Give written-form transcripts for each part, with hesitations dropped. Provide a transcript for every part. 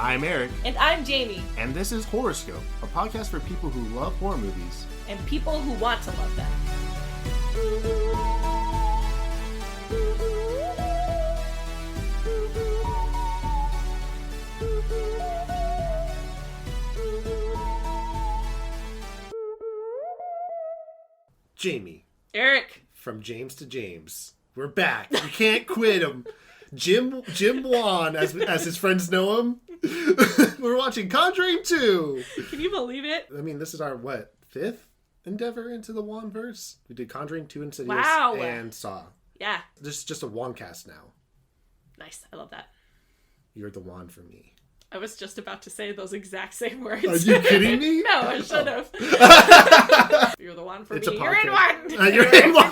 I'm Eric. And I'm Jaime. And this is Horrorscope, a podcast for people who love horror movies. And people who want to love them. Jaime. Eric. From James to James. We're back. You can't quit him. Jim Wan, as his friends know him. We're watching Conjuring 2. Can you believe it? I mean, this is our, fifth endeavor into the Wan-verse? We did Conjuring 2 Insidious and Saw. Yeah. This is just a Wan-cast now. Nice. I love that. You're the Wan for me. I was just about to say those exact same words. Are you kidding me? No, I should have. You're the one for it's me. You're in one. You're in one.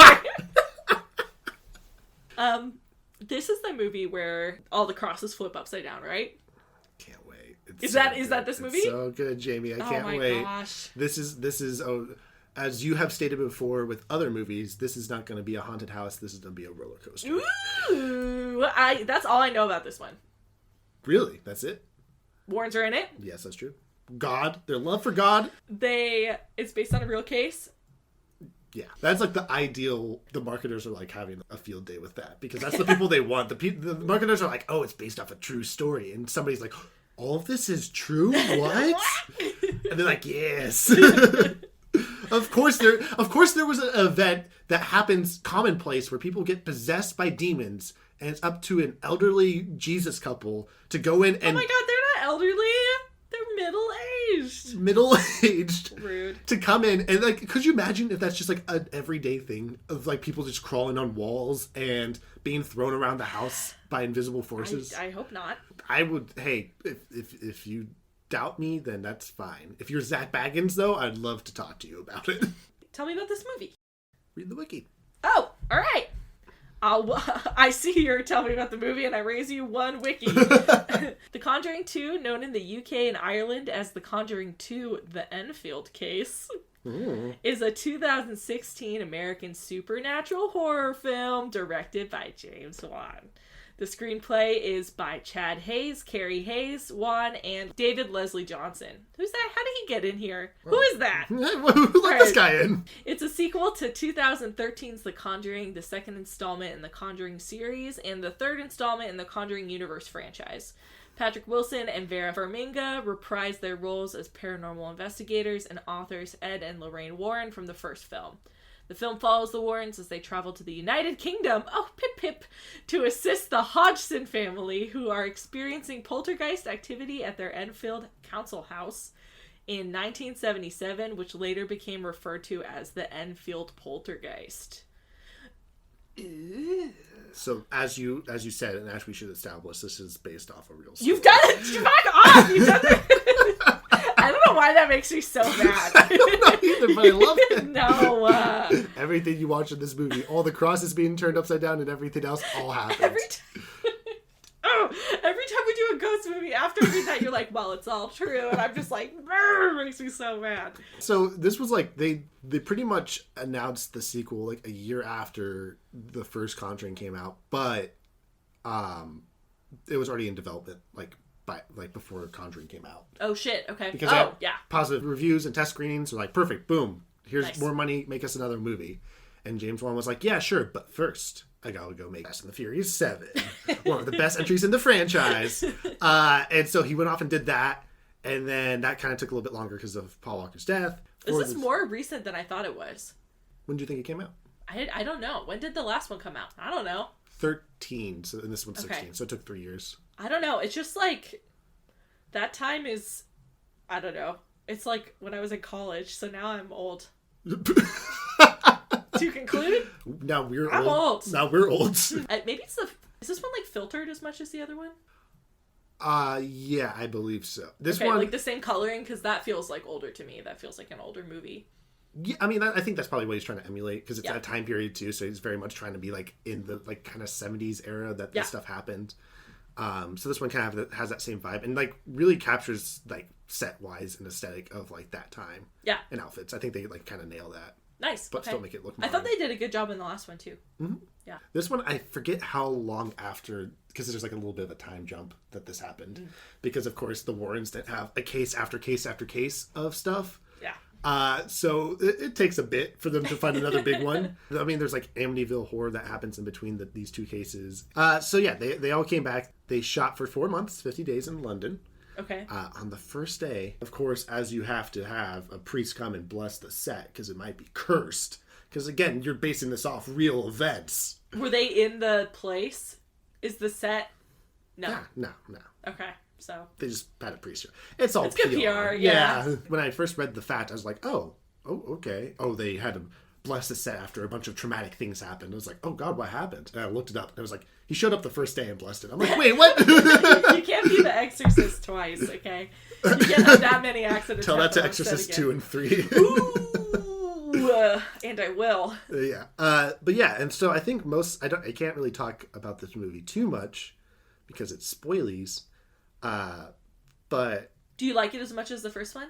This is the movie where all the crosses flip upside down, right? Can't wait. Is that this movie? It's so good, Jaime. I can't wait. Oh my gosh. This is as you have stated before with other movies, this is not going to be a haunted house. This is going to be a roller coaster. Ooh, that's all I know about this one. Really? That's it? Warrens are in it. Yes, that's true. God, their love for God. It's based on a real case. Yeah, that's like the ideal. The marketers are like having a field day with that because that's the people they want. The marketers are like, oh, it's based off a true story, and somebody's like, all of this is true. What? And they're like, yes. Of course there was an event that happens commonplace where people get possessed by demons, and it's up to an elderly Jesus couple to go in and. Oh my God, they're not elderly. They're middle-aged. Middle-aged. Rude. To come in and could you imagine if that's just like an everyday thing of people just crawling on walls and being thrown around the house by invisible forces? I hope not. I would. Hey, if you doubt me, then that's fine. If you're Zach Baggins, though, I'd love to talk to you about it. Tell me about this movie. Read the wiki. Oh, all right. I see you're telling me about the movie, and I raise you one wiki. The Conjuring 2, known in the UK and Ireland as The Conjuring 2, The Enfield Case, is a 2016 American supernatural horror film directed by James Wan. The screenplay is by Chad Hayes, Carrie Hayes, Wan, and David Leslie Johnson. Who's that? How did he get in here? Who is that? Who let this guy in? It's a sequel to 2013's The Conjuring, the second installment in the Conjuring series, and the third installment in the Conjuring Universe franchise. Patrick Wilson and Vera Farmiga reprise their roles as paranormal investigators and authors Ed and Lorraine Warren from the first film. The film follows the Warrens as they travel to the United Kingdom, to assist the Hodgson family, who are experiencing poltergeist activity at their Enfield council house in 1977, which later became referred to as the Enfield poltergeist. So, as you said, and as we should establish, this is based off a real story. You've done it! Back off! You've done it! I don't know why that makes me so mad. I don't know either, but I love it. No. Everything you watch in this movie, all the crosses being turned upside down and everything else, all happens. Every time we do a ghost movie, after we do that, you're like, well, it's all true. And I'm just like, it makes me so mad. So this was they pretty much announced the sequel a year after the first Conjuring came out, but it was already in development before Conjuring came out. Oh shit! Okay. Because positive reviews and test screenings are perfect. Boom. Here's more money. Make us another movie. And James Wan was like, yeah, sure, but first I gotta go make Fast and the Furious 7, one of the best entries in the franchise. And so he went off and did that, and then that kind of took a little bit longer because of Paul Walker's death. Is this more recent than I thought it was? When do you think it came out? I don't know. When did the last one come out? I don't know. 13, so, and this one's 16, okay. So it took 3 years. I don't know. It's just that time is, I don't know. It's like when I was in college, so now I'm old. To conclude? Now we're I'm old. Now we're old. Maybe is this one filtered as much as the other one? Yeah, I believe so. This okay, one the same coloring, because that feels older to me. That feels like an older movie. Yeah, I mean, I think that's probably what he's trying to emulate because it's that time period too. So he's very much trying to be in the kind of 70s era that this stuff happened. So this one kind of has that same vibe and really captures set wise and aesthetic of that time. Yeah. And outfits. I think they kind of nail that. Nice. But okay. still make it look I thought they did a good job in the last one, too. Mm-hmm. Yeah. This one, I forget how long after, because there's like a little bit of a time jump that this happened. Because, of course, the Warrens didn't have a case after case after case of stuff. Yeah. So it takes a bit for them to find another big one. I mean, there's like Amityville Horror that happens in between these two cases. So yeah, they all came back. They shot for 4 months, 50 days in London. Okay. On the first day, of course, as you have to have a priest come and bless the set because it might be cursed. Because again, you're basing this off real events. Were they in the place? Is the set? No. No. Okay, so. They just had a priest. It's all good PR, yeah. When I first read the fact, I was like, oh, okay. Oh, they had to bless the set after a bunch of traumatic things happened. I was like, oh God, what happened? And I looked it up, and it was like, he showed up the first day and blessed it. I'm like, wait, what? You can't be the Exorcist twice, okay? You can't have that many accidents. Tell that to Exorcist 2 and 3. Ooh, and I will. Yeah. But yeah, and so I think I can't really talk about this movie too much because it's spoilies. But do you like it as much as the first one?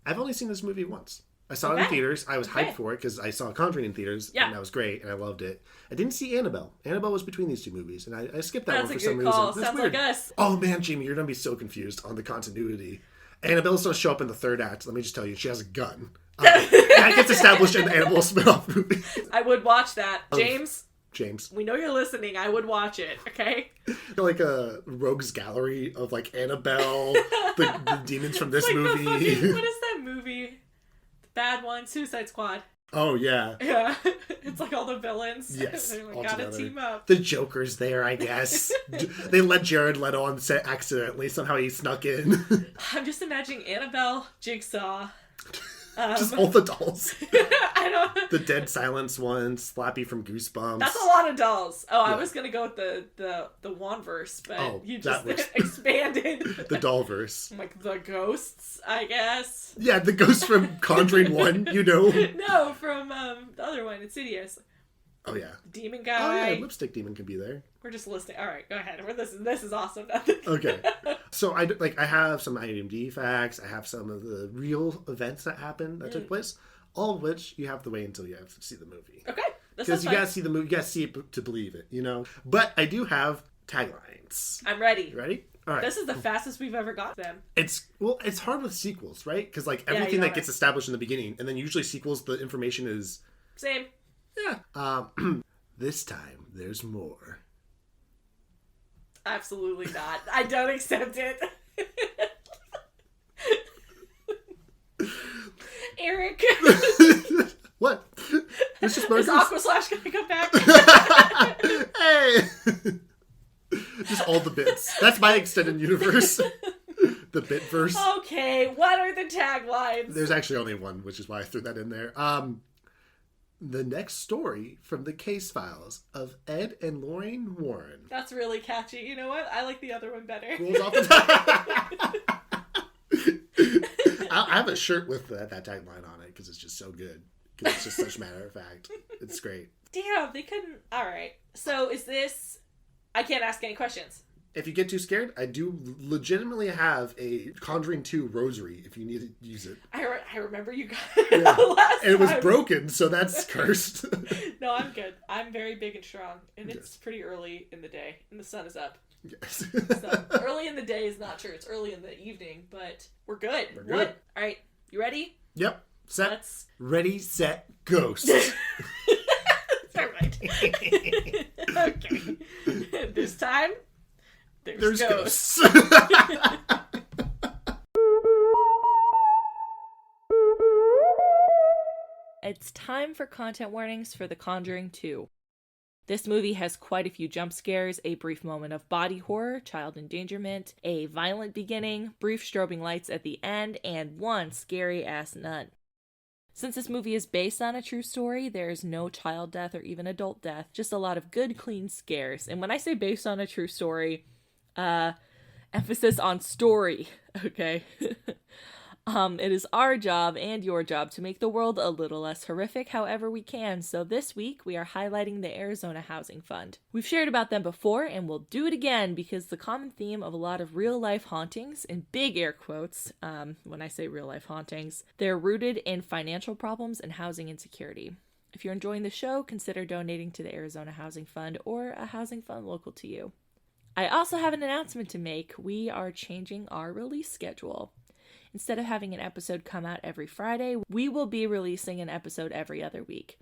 I've only seen this movie once. I saw it in theaters. I was hyped for it because I saw Conjuring in theaters, and that was great, and I loved it. I didn't see Annabelle. Annabelle was between these two movies, and I skipped that one for some reason. That's a good call. That's Sounds weird. like us. Oh man, Jamie, you're gonna be so confused on the continuity. Annabelle doesn't show up in the third act. Let me just tell you, she has a gun. That gets established in the Annabelle spinoff movie. I would watch that, James. James. We know you're listening. I would watch it, okay? Like a rogues gallery of like Annabelle, the demons from this like movie. what is that movie? The bad one, Suicide Squad. Oh, yeah. Yeah. It's like all the villains. Yes. They're like, gotta team up. The Joker's there, I guess. They let Jared Leto on set accidentally. Somehow he snuck in. I'm just imagining Annabelle, Jigsaw. Just all the dolls. I don't. The Dead Silence ones, Slappy from Goosebumps. That's a lot of dolls. Oh, yeah. I was gonna go with the Wanverse, but you just expanded. The Dollverse. Like the ghosts, I guess. Yeah, the ghosts from Conjuring 1, you know. No, from the other one, Insidious. Oh yeah. Demon guy. Oh yeah, Lipstick Demon can be there. We're just listening. All right, go ahead. This is awesome. Okay. So I have some IMDb facts. I have some of the real events that happened that took place. All of which you have to wait until you have to see the movie. Okay. Because you gotta see the movie. You gotta see it to believe it. You know. But I do have taglines. I'm ready. You ready? All right. This is the fastest we've ever got them. It's hard with sequels, right? Because like everything that gets established in the beginning, and then usually sequels, the information is same. Yeah. This time there's more. Absolutely not. I don't accept it. Eric. What? Is Aqua Slash gonna come back? Hey. Just all the bits. That's my extended universe. The bitverse. Okay, what are the taglines? There's actually only one, which is why I threw that in there. The next story from the case files of Ed and Lorraine Warren. That's really catchy. You know what? I like the other one better. Rolls off the top. I have a shirt with that tagline on it because it's just so good. Because it's just such matter of fact. It's great. Damn, they couldn't. All right. So is this? I can't ask any questions. If you get too scared, I do legitimately have a Conjuring 2 rosary if you need to use it. I remember you got it last and it was time. broken, so that's cursed. No, I'm good. I'm very big and strong, and it's pretty early in the day, and the sun is up. Yes. So early in the day is not true. It's early in the evening, but we're good. We're good. What? All right, you ready? Yep. Set. Ready, set, ghost. All right. Okay. This time, there's ghosts. It's time for content warnings for The Conjuring 2. This movie has quite a few jump scares, a brief moment of body horror, child endangerment, a violent beginning, brief strobing lights at the end, and one scary-ass nun. Since this movie is based on a true story, there's no child death or even adult death, just a lot of good, clean scares. And when I say based on a true story, emphasis on story, okay? It is our job and your job to make the world a little less horrific however we can, so this week we are highlighting the Arizona Housing Fund. We've shared about them before, and we'll do it again because the common theme of a lot of real-life hauntings, in big air quotes, when I say real-life hauntings, they're rooted in financial problems and housing insecurity. If you're enjoying the show, consider donating to the Arizona Housing Fund or a housing fund local to you. I also have an announcement to make. We are changing our release schedule. Instead of having an episode come out every Friday, we will be releasing an episode every other week.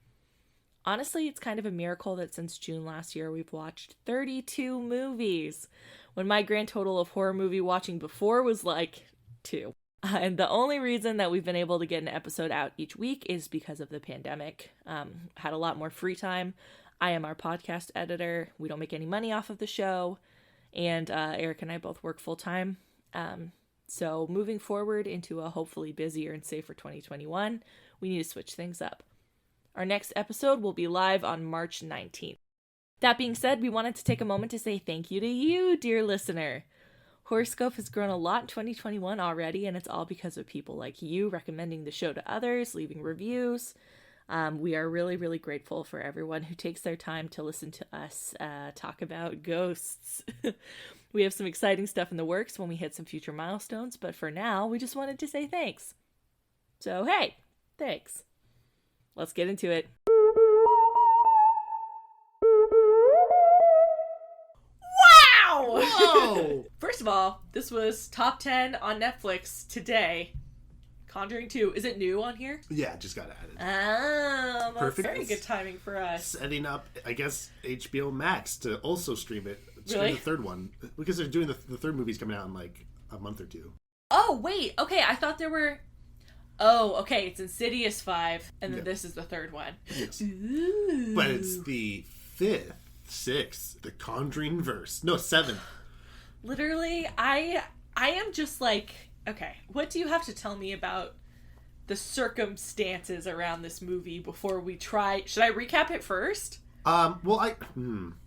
Honestly, it's kind of a miracle that since June last year, we've watched 32 movies, when my grand total of horror movie watching before was like 2. And the only reason that we've been able to get an episode out each week is because of the pandemic. Had a lot more free time. I am our podcast editor. We don't make any money off of the show. And Eric and I both work full-time. So moving forward into a hopefully busier and safer 2021, we need to switch things up. Our next episode will be live on March 19th. That being said, we wanted to take a moment to say thank you to you, dear listener. Horrorscope has grown a lot in 2021 already, and it's all because of people like you recommending the show to others, leaving reviews. We are really, really grateful for everyone who takes their time to listen to us talk about ghosts. We have some exciting stuff in the works when we hit some future milestones, but for now, we just wanted to say thanks. So, hey, thanks. Let's get into it. Wow! Whoa! First of all, this was top 10 on Netflix today. Conjuring 2. Is it new on here? Yeah, just got added. Oh, that's Perfect. very good timing for us. Setting up, I guess, HBO Max to also stream it. Really? The third one. Because they're doing the third movie's coming out in like a month or two. Oh, wait. Okay, I thought there were... Oh, okay, it's Insidious 5, and then this is the third one. Yes. Ooh. But it's the 5th, 6th, the Conjuring verse. No, 7th. Literally, I am just like... Okay, what do you have to tell me about the circumstances around this movie before we try... Should I recap it first?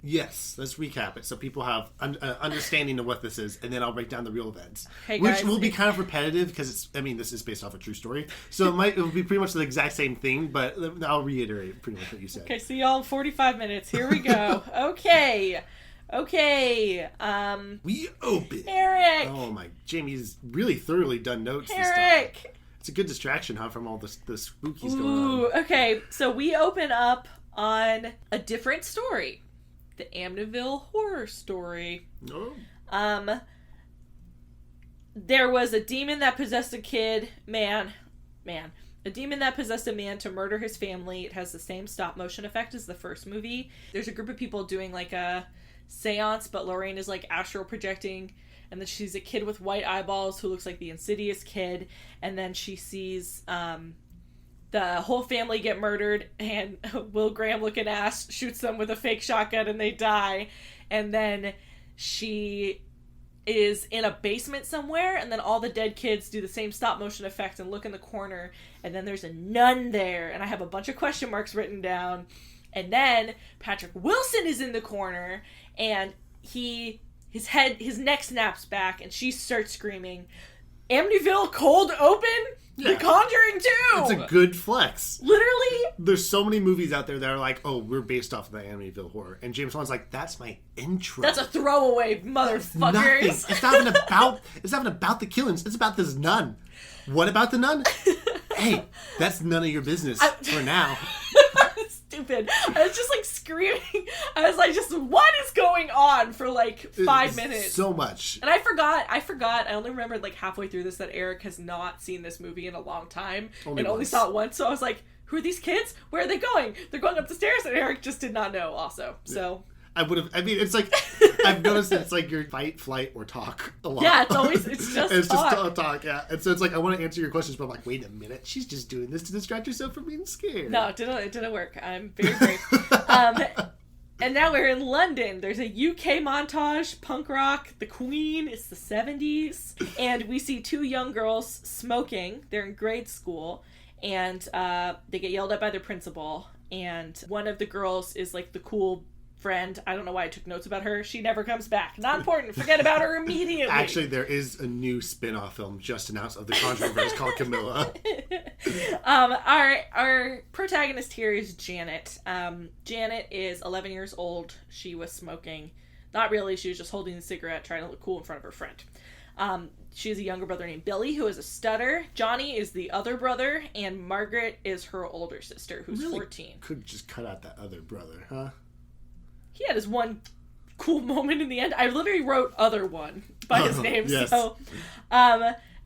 Yes, let's recap it so people have understanding of what this is, and then I'll break down the real events. Hey, which guys, will be kind of repetitive because this is based off a true story. So it will be pretty much the exact same thing, but I'll reiterate pretty much what you said. Okay, see y'all in 45 minutes. Here we go. Okay. We open. Eric! Oh my, Jamie's really thoroughly done notes this Eric! time. It's a good distraction, huh, from all the spookies going Ooh, on. okay, so we open up on a different story. The Amityville horror story. Oh. There was a demon that possessed a kid. A demon that possessed a man to murder his family. It has the same stop motion effect as the first movie. There's a group of people doing like a seance, but Lorraine is like astral projecting, and then she's a kid with white eyeballs who looks like the Insidious kid, and then she sees the whole family get murdered, and Will Graham looking ass shoots them with a fake shotgun and they die, and then she is in a basement somewhere, and then all the dead kids do the same stop motion effect and look in the corner, and then there's a nun there, and I have a bunch of question marks written down, and then Patrick Wilson is in the corner, and his neck snaps back, and she starts screaming, Amityville cold open? Yeah. The Conjuring 2! It's a good flex. Literally? There's so many movies out there that are like, oh, we're based off of the Amityville horror. And James Wan's like, that's my intro. That's a throwaway, motherfuckers. Nothing. It's not even about the killings. It's about this nun. What about the nun? Hey, that's none of your business for now. Stupid. I was just like screaming. I was like, just what is going on for like 5 minutes? So much. And I forgot. I only remembered like halfway through this that Eric has not seen this movie in a long time. Only saw it once. So I was like, who are these kids? Where are they going? They're going up the stairs, and Eric just did not know also. So it's like, I've noticed that it's like your fight, flight, or talk a lot. Yeah, it's just talk, yeah. And so it's like, I want to answer your questions, but I'm like, wait a minute, she's just doing this to distract herself from being scared. No, it didn't work. I'm very brave. And now we're in London. There's a UK montage, punk rock, the Queen, it's the 70s. And we see two young girls smoking. They're in grade school, and they get yelled at by their principal. And one of the girls is like the cool friend. I don't know why I took notes about her. She never comes back. Not important. Forget about her immediately. Actually, there is a new spin-off film just announced of the Conjuring verse called Camilla. Our protagonist here is Janet. Janet is 11 years old. She was smoking. Not really. She was just holding a cigarette, trying to look cool in front of her friend. She has a younger brother named Billy, who has a stutter. Johnny is the other brother, and Margaret is her older sister, who's 14. Could just cut out that other brother, huh? He had his one cool moment in the end. I literally wrote other one by his name. Yes. So,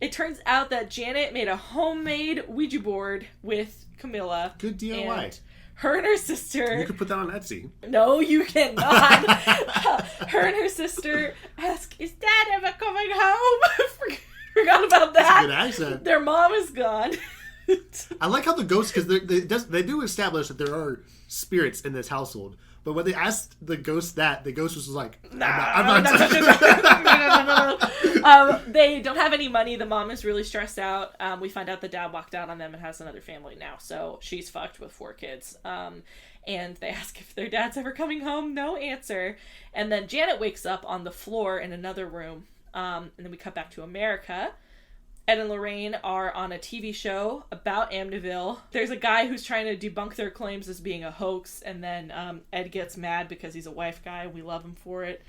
it turns out that Janet made a homemade Ouija board with Camilla. Good DIY. And her and her sister... You could put that on Etsy. No, you cannot. Her and her sister ask, is Dad ever coming home? Forgot about that. That's a good accent. Their mom is gone. I like how the ghosts, because they do establish that there are spirits in this household. But when they asked the ghost that, the ghost was like, I'm not touching that. They don't have any money. The mom is really stressed out. We find out the dad walked out on them and has another family now. So she's fucked with 4 kids. And they ask if their dad's ever coming home. No answer. And then Janet wakes up on the floor in another room. And then we cut back to America. Ed and Lorraine are on a TV show about Amityville. There's a guy who's trying to debunk their claims as being a hoax, and then Ed gets mad because he's a wife guy. We love him for it.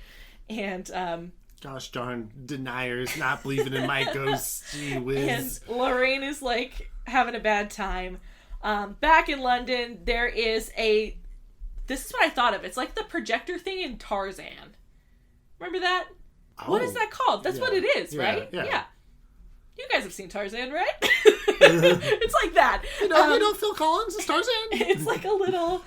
And gosh darn deniers not believing in my ghosts. Gee whiz. And Lorraine is like having a bad time. Back in London, there is this is what I thought of. It's like the projector thing in Tarzan. Remember that? Oh, what is that called? That's what it is, right? Yeah. You guys have seen Tarzan, right? It's like that. You know Phil Collins is Tarzan? It's like a little,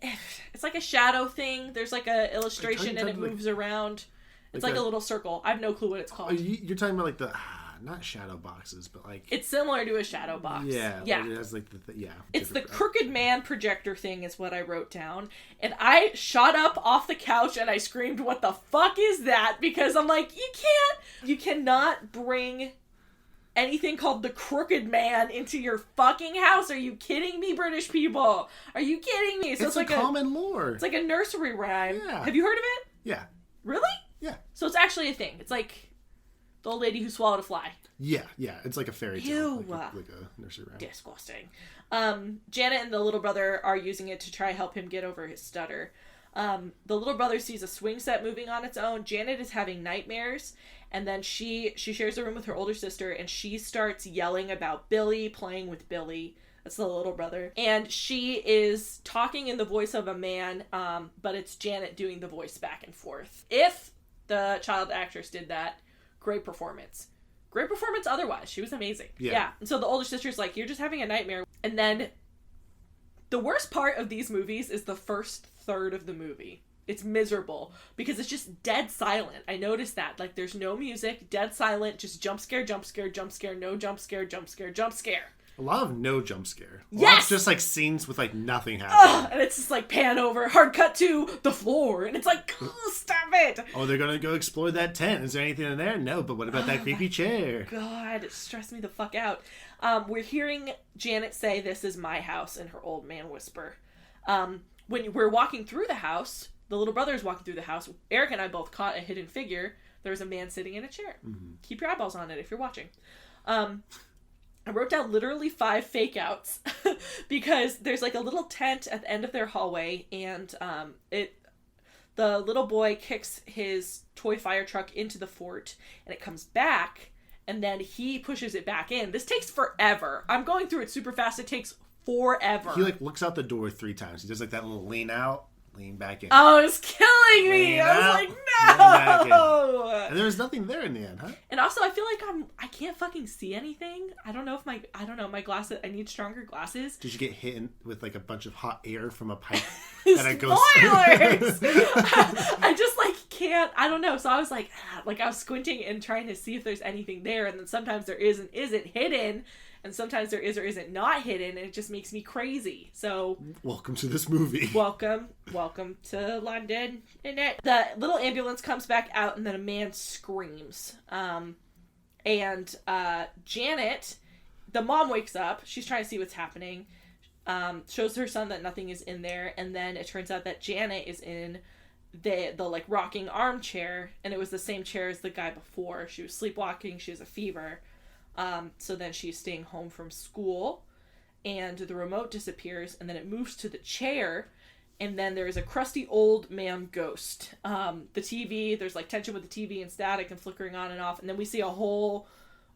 it's like a shadow thing. There's like a illustration and it moves around. It's like a little circle. I have no clue what it's called. You're talking about like the, not shadow boxes, but like... It's similar to a shadow box. Yeah. Yeah. It has like It's the crooked man projector thing is what I wrote down. And I shot up off the couch and I screamed, what the fuck is that? Because I'm like, you cannot bring anything called the crooked man into your fucking house. Are you kidding me, British people? Are you kidding me? So it's like common lore. It's like a nursery rhyme. Yeah. Have you heard of it? Yeah. Really? Yeah. So it's actually a thing. It's like the old lady who swallowed a fly. Yeah. It's like a fairy tale. Like a nursery rhyme. Disgusting. Janet and the little brother are using it to try help him get over his stutter. The little brother sees a swing set moving on its own. Janet is having nightmares. And then she shares a room with her older sister. And she starts yelling about Billy, playing with Billy. That's the little brother. And she is talking in the voice of a man. But it's Janet doing the voice back and forth. If the child actress did that, great performance. Great performance otherwise. She was amazing. Yeah. And so the older sister's like, you're just having a nightmare. And then the worst part of these movies is the first third of the movie. It's miserable because it's just dead silent. I noticed that. Like, there's no music, dead silent, just jump scare, jump scare, jump scare, no jump scare, jump scare, jump scare. A lot of no jump scare. Yes! Just like scenes with like nothing happening. And it's just like pan over, hard cut to the floor, and it's like, stop it! Oh, they're gonna go explore that tent. Is there anything in there? No, but what about that creepy chair? God, it stressed me the fuck out. We're hearing Janet say, "This is my house," in her old man whisper. When we're walking through the house, the little brother is walking through the house. Eric and I both caught a hidden figure. There was a man sitting in a chair. Mm-hmm. Keep your eyeballs on it if you're watching. I wrote down literally 5 fake outs because there's like a little tent at the end of their hallway, and the little boy kicks his toy fire truck into the fort, and it comes back, and then he pushes it back in. This takes forever. I'm going through it super fast. It takes forever. He like looks out the door 3 times. He does like that little lean out, lean back in. Oh, it was killing me. I was like, no. And there was nothing there in the end, huh? And also, I feel like I can't fucking see anything. I don't know my glasses. I need stronger glasses. Did you get hit with like a bunch of hot air from a pipe? Spoilers. I just like can't. I don't know. So I was like I was squinting and trying to see if there's anything there, and then sometimes there is and isn't hidden. And sometimes there is or isn't not hidden, and it just makes me crazy. So, welcome to this movie. Welcome to London. The little ambulance comes back out, and then a man screams. And Janet, the mom wakes up. She's trying to see what's happening. shows her son that nothing is in there, and then it turns out that Janet is in the like rocking armchair, and it was the same chair as the guy before. She was sleepwalking, she has a fever. So then she's staying home from school, and the remote disappears, and then it moves to the chair, and then there is a crusty old man ghost. The TV, there's like tension with the TV and static and flickering on and off, and then we see a whole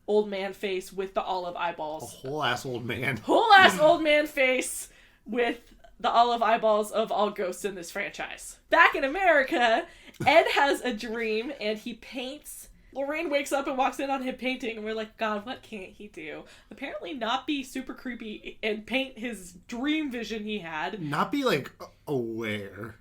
old man face with the olive eyeballs. A whole ass old man. Whole ass old man face with the olive eyeballs of all ghosts in this franchise. Back in America, Ed has a dream, and he paints. Lorraine wakes up and walks in on him painting, and we're like, God, what can't he do? Apparently not be super creepy and paint his dream vision he had. Not be, like, aware.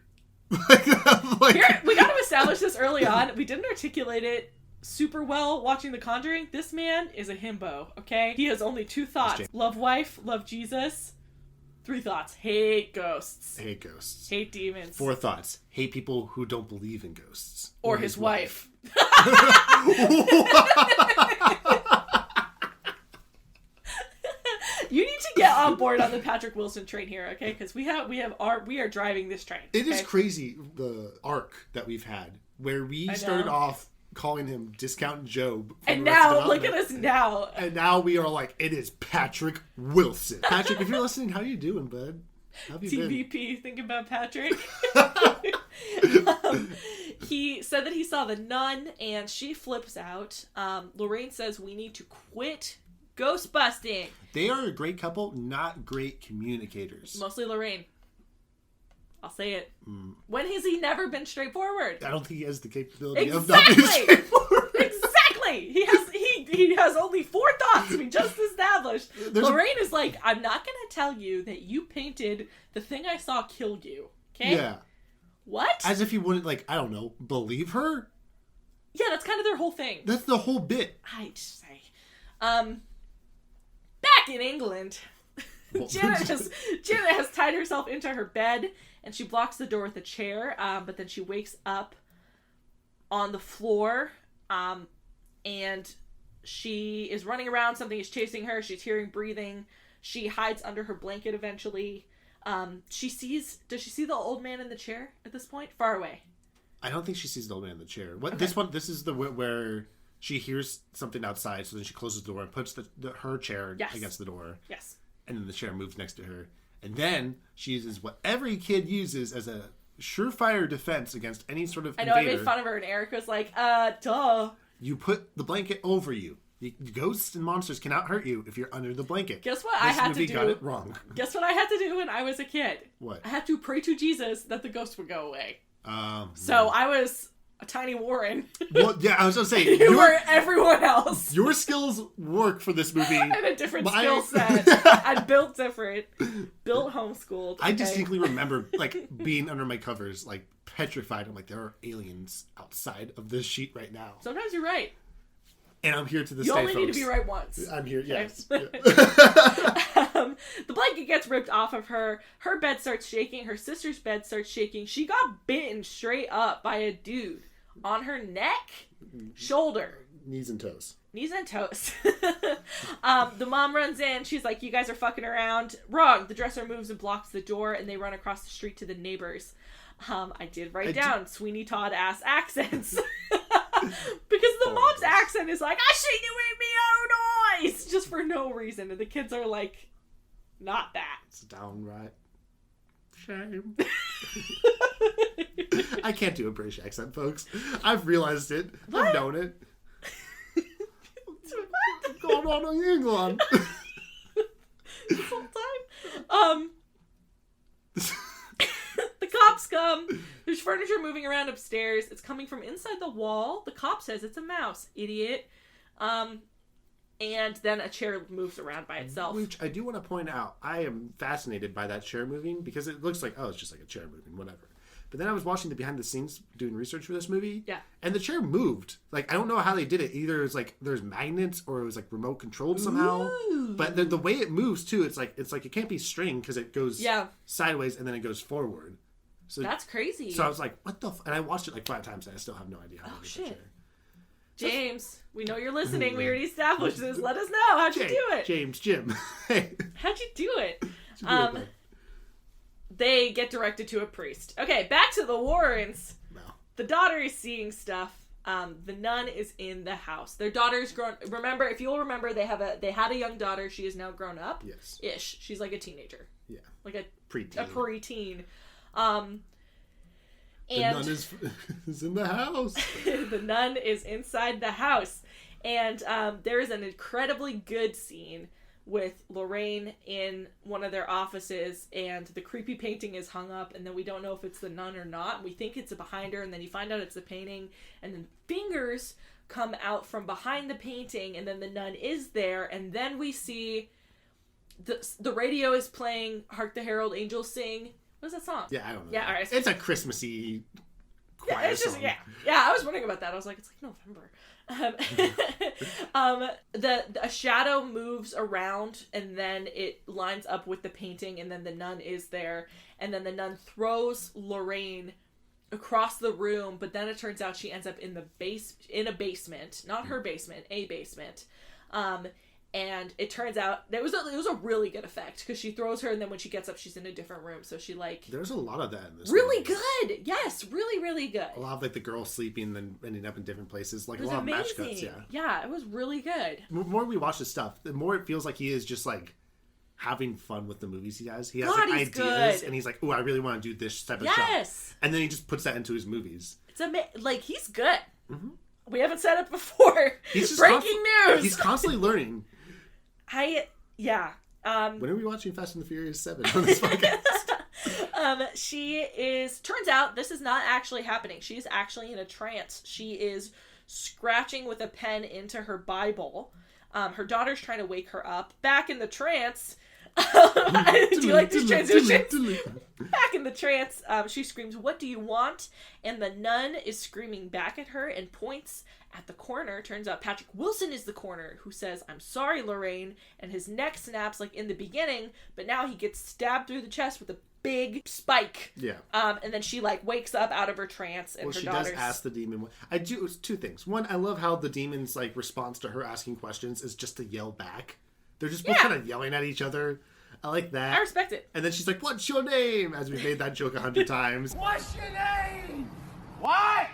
Here, we got to establish this early on. We didn't articulate it super well watching The Conjuring. This man is a himbo, okay? He has only 2 thoughts. Love wife, love Jesus. 3 thoughts. Hate ghosts. Hate ghosts. Hate demons. 4 thoughts. Hate people who don't believe in ghosts. Or his wife. You need to get on board on the Patrick Wilson train here, okay? Because we are driving this train. It okay? is crazy, the arc that we've had, where we started off calling him Discount Job. And now, look at us now. And now we are like, it is Patrick Wilson. Patrick, if you're listening, how you doing, bud? How have you TVP, been? think about Patrick. He said that he saw the nun, and she flips out. Lorraine says we need to quit ghostbusting. They are a great couple, not great communicators. Mostly Lorraine. I'll say it. When has he never been straightforward? I don't think he has the capability of not being straightforward. Exactly. He has only 4 thoughts we just established. Lorraine is like, I'm not going to tell you that you painted the thing I saw kill you. Okay? Yeah. What? As if he wouldn't, like, I don't know, believe her? Yeah, that's kind of their whole thing. That's the whole bit. I just say. Back in England, Janet has tied herself into her bed, and she blocks the door with a chair, but then she wakes up on the floor, and she is running around. Something is chasing her. She's hearing breathing. She hides under her blanket eventually. Does she see the old man in the chair at this point? Far away. I don't think she sees the old man in the chair. What Okay. This is the where she hears something outside, so then she closes the door and puts her chair against the door. Yes. And then the chair moves next to her. And then she uses what every kid uses as a surefire defense against any sort of invader. I made fun of her, and Eric was like, duh. You put the blanket over you. Ghosts and monsters cannot hurt you if you're under the blanket. Guess what I had to do? Got it wrong. Guess what I had to do when I was a kid? What? I had to pray to Jesus that the ghost would go away. So I was a tiny Warren. Well, yeah, I was going to say. You were everyone else. Your skills work for this movie. I had a different skill set. I built different. Built homeschooled. I distinctly remember, like, being under my covers, like, petrified. I'm like, there are aliens outside of this sheet right now. Sometimes you're right. And I'm here to this day, folks. You only need to be right once. I'm here, yes. Okay. The blanket gets ripped off of her. Her bed starts shaking. Her sister's bed starts shaking. She got bitten straight up by a dude on her neck, shoulder. Knees and toes. Knees and toes. The mom runs in. She's like, you guys are fucking around. Wrong. The dresser moves and blocks the door, and they run across the street to the neighbors. I did write down Sweeney Todd ass accents. Because the mom's accent is like, I seen you eat me own eyes! Just for no reason. And the kids are like, not that. It's downright shame. I can't do a British accent, folks. I've realized it. What? I've known it. What's going on in England? This whole time? The cops come. There's furniture moving around upstairs. It's coming from inside the wall. The cop says it's a mouse. Idiot. And then a chair moves around by itself. Which I do want to point out, I am fascinated by that chair moving because it looks like, oh, it's just like a chair moving, whatever. But then I was watching the behind the scenes doing research for this movie. Yeah. And the chair moved. Like, I don't know how they did it. Either it was like there's magnets or it was like remote controlled somehow. Ooh. But the way it moves too, it's like it can't be string because it goes sideways and then it goes forward. So that's crazy. So I was like, what the and I watched it like 5 times and I still have no idea how to do the chair. James, we know you're listening. We already established this. Let us know. How'd you do it? Jim. Hey. How'd you do it? They get directed to a priest. Okay, back to the Warrens. No. The daughter is seeing stuff. The nun is in the house. Their daughter's grown. Remember, if you'll remember, they had a young daughter. She is now grown up. Yes. Ish. She's like a teenager. Yeah. Like a preteen. A preteen. The nun is in the house. The nun is inside the house. And there is an incredibly good scene with Lorraine in one of their offices, and the creepy painting is hung up, and then we don't know if it's the nun or not. We think it's behind her, and then you find out it's the painting, and then fingers come out from behind the painting, and then the nun is there, and then we see the radio is playing Hark the Herald Angels Sing. What is that song? Yeah, I don't know. Yeah, all right. It's a Christmassy choir song. Yeah, I was wondering about that. I was like, it's like November. A shadow moves around, and then it lines up with the painting, and then the nun is there, and then the nun throws Lorraine across the room, but then it turns out she ends up in a basement, not her basement, a basement. And it turns out it was a really good effect, because she throws her, and then when she gets up, she's in a different room. So she there's a lot of that in this. Really movie. Good, yes, really, really good. A lot of the girl sleeping and then ending up in different places, It a was lot amazing. of match cuts. Yeah, it was really good. The more we watch this stuff, the more it feels like he is just having fun with the movies he has. He has God, ideas, he's good. and he's like, "Oh, I really want to do this type of Yes, shot," and then he just puts that into his movies. it's he's good. Mm-hmm. We haven't said it before. He's just breaking news. He's constantly learning. Yeah. When are we watching Fast and the Furious 7 on this podcast? Turns out this is not actually happening. She's actually in a trance. She is scratching with a pen into her Bible. Her daughter's trying to wake her up. Back in the trance. Do you like these transitions? Back in the trance, she screams, "What do you want?" And the nun is screaming back at her and points at the corner. Turns out Patrick Wilson is the corner, who says, "I'm sorry, Lorraine," and his neck snaps like in the beginning, but now he gets stabbed through the chest with a big spike. Yeah. And then she wakes up out of her trance, and her daughter's... does ask the demon. I do two things. One, I love how the demon's response to her asking questions is just to yell back. They're just both kind of yelling at each other. I like that. I respect it. And then she's like, "What's your name?" As we've made that joke 100 times. What's your name? What?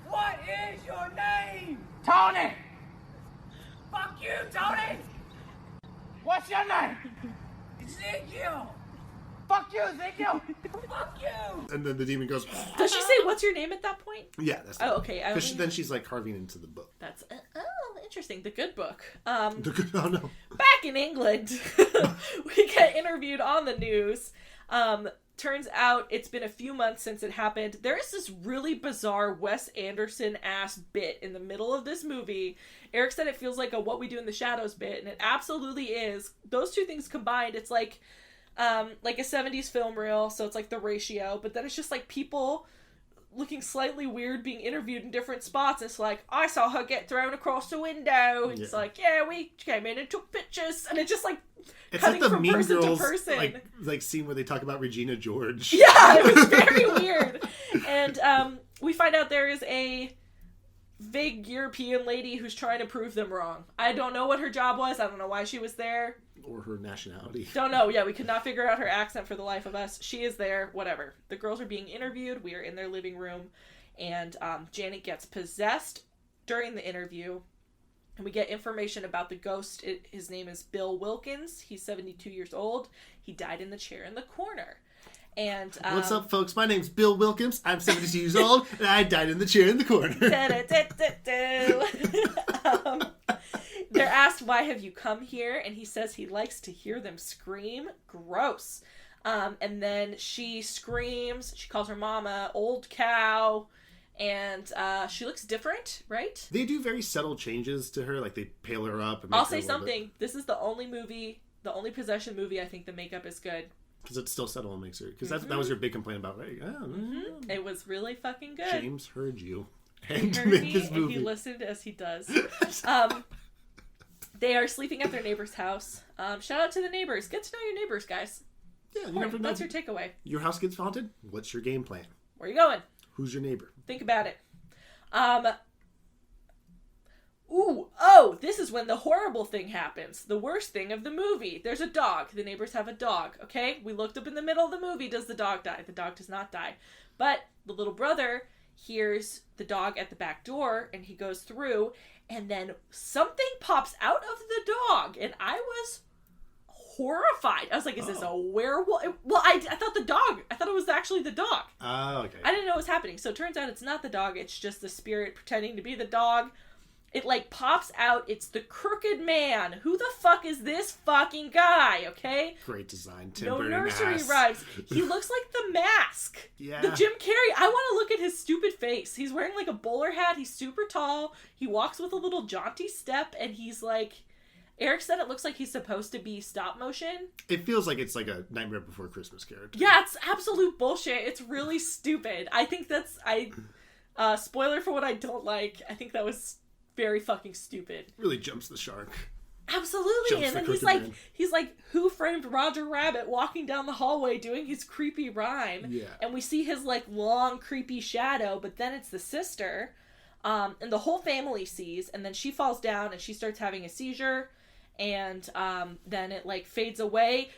What is your name? Tony! Fuck you, Tony! What's your name? Ezekiel! Fuck you, Ezekiel! Fuck you! And then the demon goes... Does she say, "What's your name" at that point? Yeah, that's Oh, okay. then she's carving into the book. That's... interesting. The good book. Oh, no. Back in England, we get interviewed on the news. Turns out it's been a few months since it happened. There is this really bizarre Wes Anderson-ass bit in the middle of this movie. Eric said it feels like a What We Do in the Shadows bit, and it absolutely is. Those two things combined, it's like a 70s film reel, so it's like The Ratio, but then it's just people looking slightly weird being interviewed in different spots. It's I saw her get thrown across the window. And it's we came in and took pictures, and it's just it's cutting the from Mean person Girls to person. scene where they talk about Regina George. Yeah, it was very weird. And we find out there is a vague European lady who's trying to prove them wrong. I don't know what her job was. I don't know why she was there. Or her nationality. Don't know. Yeah, we could not figure out her accent for the life of us. She is there. Whatever. The girls are being interviewed. We are in their living room. And Janet gets possessed during the interview. And we get information about the ghost. His name is Bill Wilkins. He's 72 years old. He died in the chair in the corner. And what's up, folks? My name's Bill Wilkins. I'm 72 years old, and I died in the chair in the corner. They're asked, "Why have you come here?" And he says he likes to hear them scream. Gross. And then she screams. She calls her mama old cow. And she looks different, right? They do very subtle changes to her. They pale her up. And I'll say something. This is the only possession movie I think the makeup is good. Because it's still subtle and makes her... Because that was your big complaint about, right? It was really fucking good. James heard you. He heard me, and he listened as he does. They are sleeping at their neighbor's house. Shout out to the neighbors. Get to know your neighbors, guys. Yeah, you never know. That's your takeaway. Your house gets haunted? What's your game plan? Where are you going? Who's your neighbor? Think about it. This is when the horrible thing happens. The worst thing of the movie. There's a dog. The neighbors have a dog, okay? We looked up in the middle of the movie. Does the dog die? The dog does not die. But the little brother hears the dog at the back door, and he goes through, and then something pops out of the dog, and I was horrified. I was like, is this a werewolf? Well, I thought I thought it was actually the dog. Oh, okay. I didn't know what was happening. So it turns out it's not the dog. It's just the spirit pretending to be the dog. It, like, pops out. It's the crooked man. Who the fuck is this fucking guy, okay? Great design. Tim No Burton nursery ass. rhymes. He looks like the Mask. Yeah. The Jim Carrey. I want to look at his stupid face. He's wearing, like, a bowler hat. He's super tall. He walks with a little jaunty step, and he's, like... Eric said it looks like he's supposed to be stop motion. It feels like it's like a Nightmare Before Christmas character. Yeah, it's absolute bullshit. It's really stupid. I think that's... spoiler for what I don't like. I think that was very fucking stupid. Really jumps the shark. Absolutely. Jumps And the then crooked he's like, Who Framed Roger Rabbit walking down the hallway doing his creepy rhyme. Yeah. And we see his, like, long, creepy shadow, but then it's the sister. And the whole family sees, and then she falls down and she starts having a seizure. And then it, like, fades away.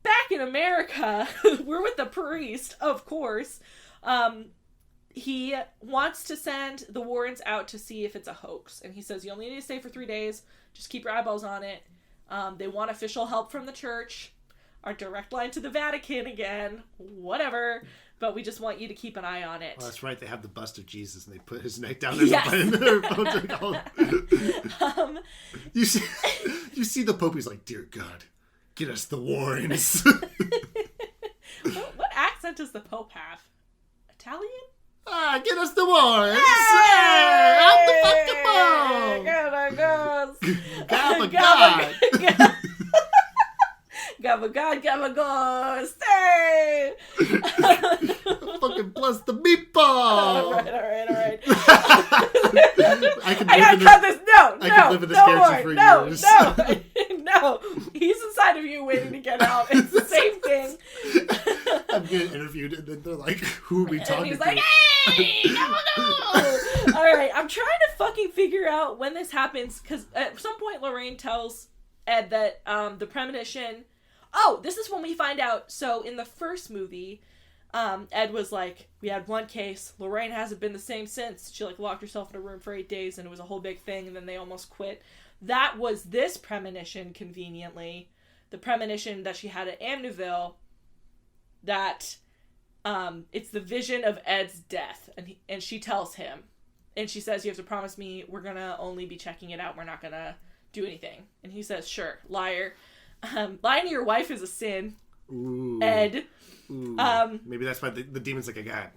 Back in America, we're with the priest, of course. He wants to send the Warrens out to see if it's a hoax. And he says, you only need to stay for 3 days. Just keep your eyeballs on it. They want official help from the church. Our direct line to the Vatican again. Whatever. But we just want you to keep an eye on it. Oh, that's right. They have the bust of Jesus, and they put his neck down Yes. You see the Pope. He's like, dear God, get us the Warrens. What accent does the Pope have? Italian? Get us the Warrens. Hey! Out the fucking Pope. God. Gabba ghost. Hey! Fucking plus the meatball. All right. I gotta cut this. No, live in this character for years. No. He's inside of you waiting to get out. It's the same thing. I'm getting interviewed, and then they're like, "Who are we talking And he's to?" like, "Hey, no!" All right, I'm trying to fucking figure out when this happens because at some point Lorraine tells Ed that the premonition. Oh, this is when we find out. So in the first movie, Ed was like, we had one case. Lorraine hasn't been the same since. She, like, locked herself in a room for 8 days, and it was a whole big thing, and then they almost quit. That was this premonition, conveniently. The premonition that she had at Amityville, that it's the vision of Ed's death. And she tells him. And she says, you have to promise me we're going to only be checking it out. We're not going to do anything. And he says, sure, liar. Lying to your wife is a sin. Ooh. Ed. Ooh. Maybe that's why the demon's like, I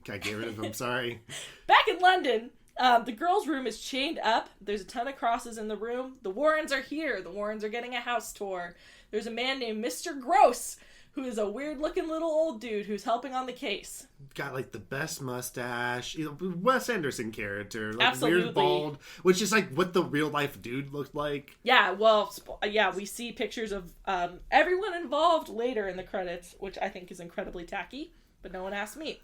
gotta get rid of him. Sorry. Back in London, the girls' room is chained up. There's a ton of crosses in the room. The Warrens are here. The Warrens are getting a house tour. There's a man named Mr. Gross, who is a weird-looking little old dude who's helping on the case. Got, like, the best mustache. Wes Anderson character. Like, Absolutely. weird bald. Which is, like, what the real-life dude looked like. Yeah, well, we see pictures of everyone involved later in the credits, which I think is incredibly tacky, but no one asked me.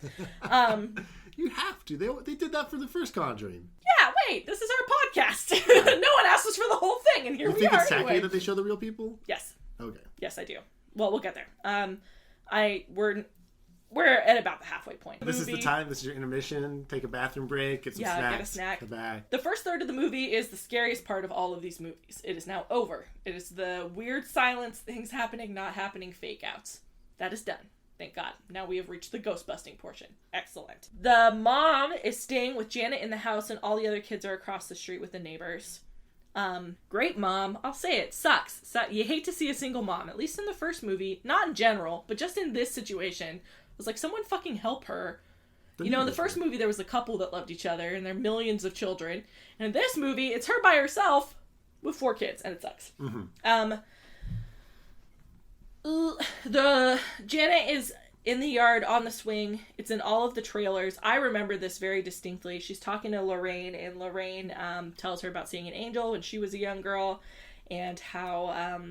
You have to. They did that for the first Conjuring. Yeah, wait, this is our podcast. No one asked us for the whole thing, and here we are. You think it's tacky anyway. that they show the real people? Yes. Okay. Yes, I do. Well, we'll get there. We're at about the halfway point. This is the time. This is your intermission. Take a bathroom break. Get some snacks. Get a snack. Come back. The first third of the movie is the scariest part of all of these movies. It is now over. It is the weird silence, things happening, not happening, fake outs. That is done. Thank God. Now we have reached the ghostbusting portion. Excellent. The mom is staying with Janet in the house, and all the other kids are across the street with the neighbors. Great mom. I'll say it. Sucks. You hate to see a single mom, at least in the first movie. Not in general, but just in this situation. It was like, someone fucking help her. You know, in the first movie, there was a couple that loved each other, and there are millions of children. And in this movie, it's her by herself with 4 kids, and it sucks. Mm-hmm. The Janet is in the yard on the swing. It's in all of the trailers. I remember this very distinctly. She's talking to Lorraine, and Lorraine tells her about seeing an angel when she was a young girl, and how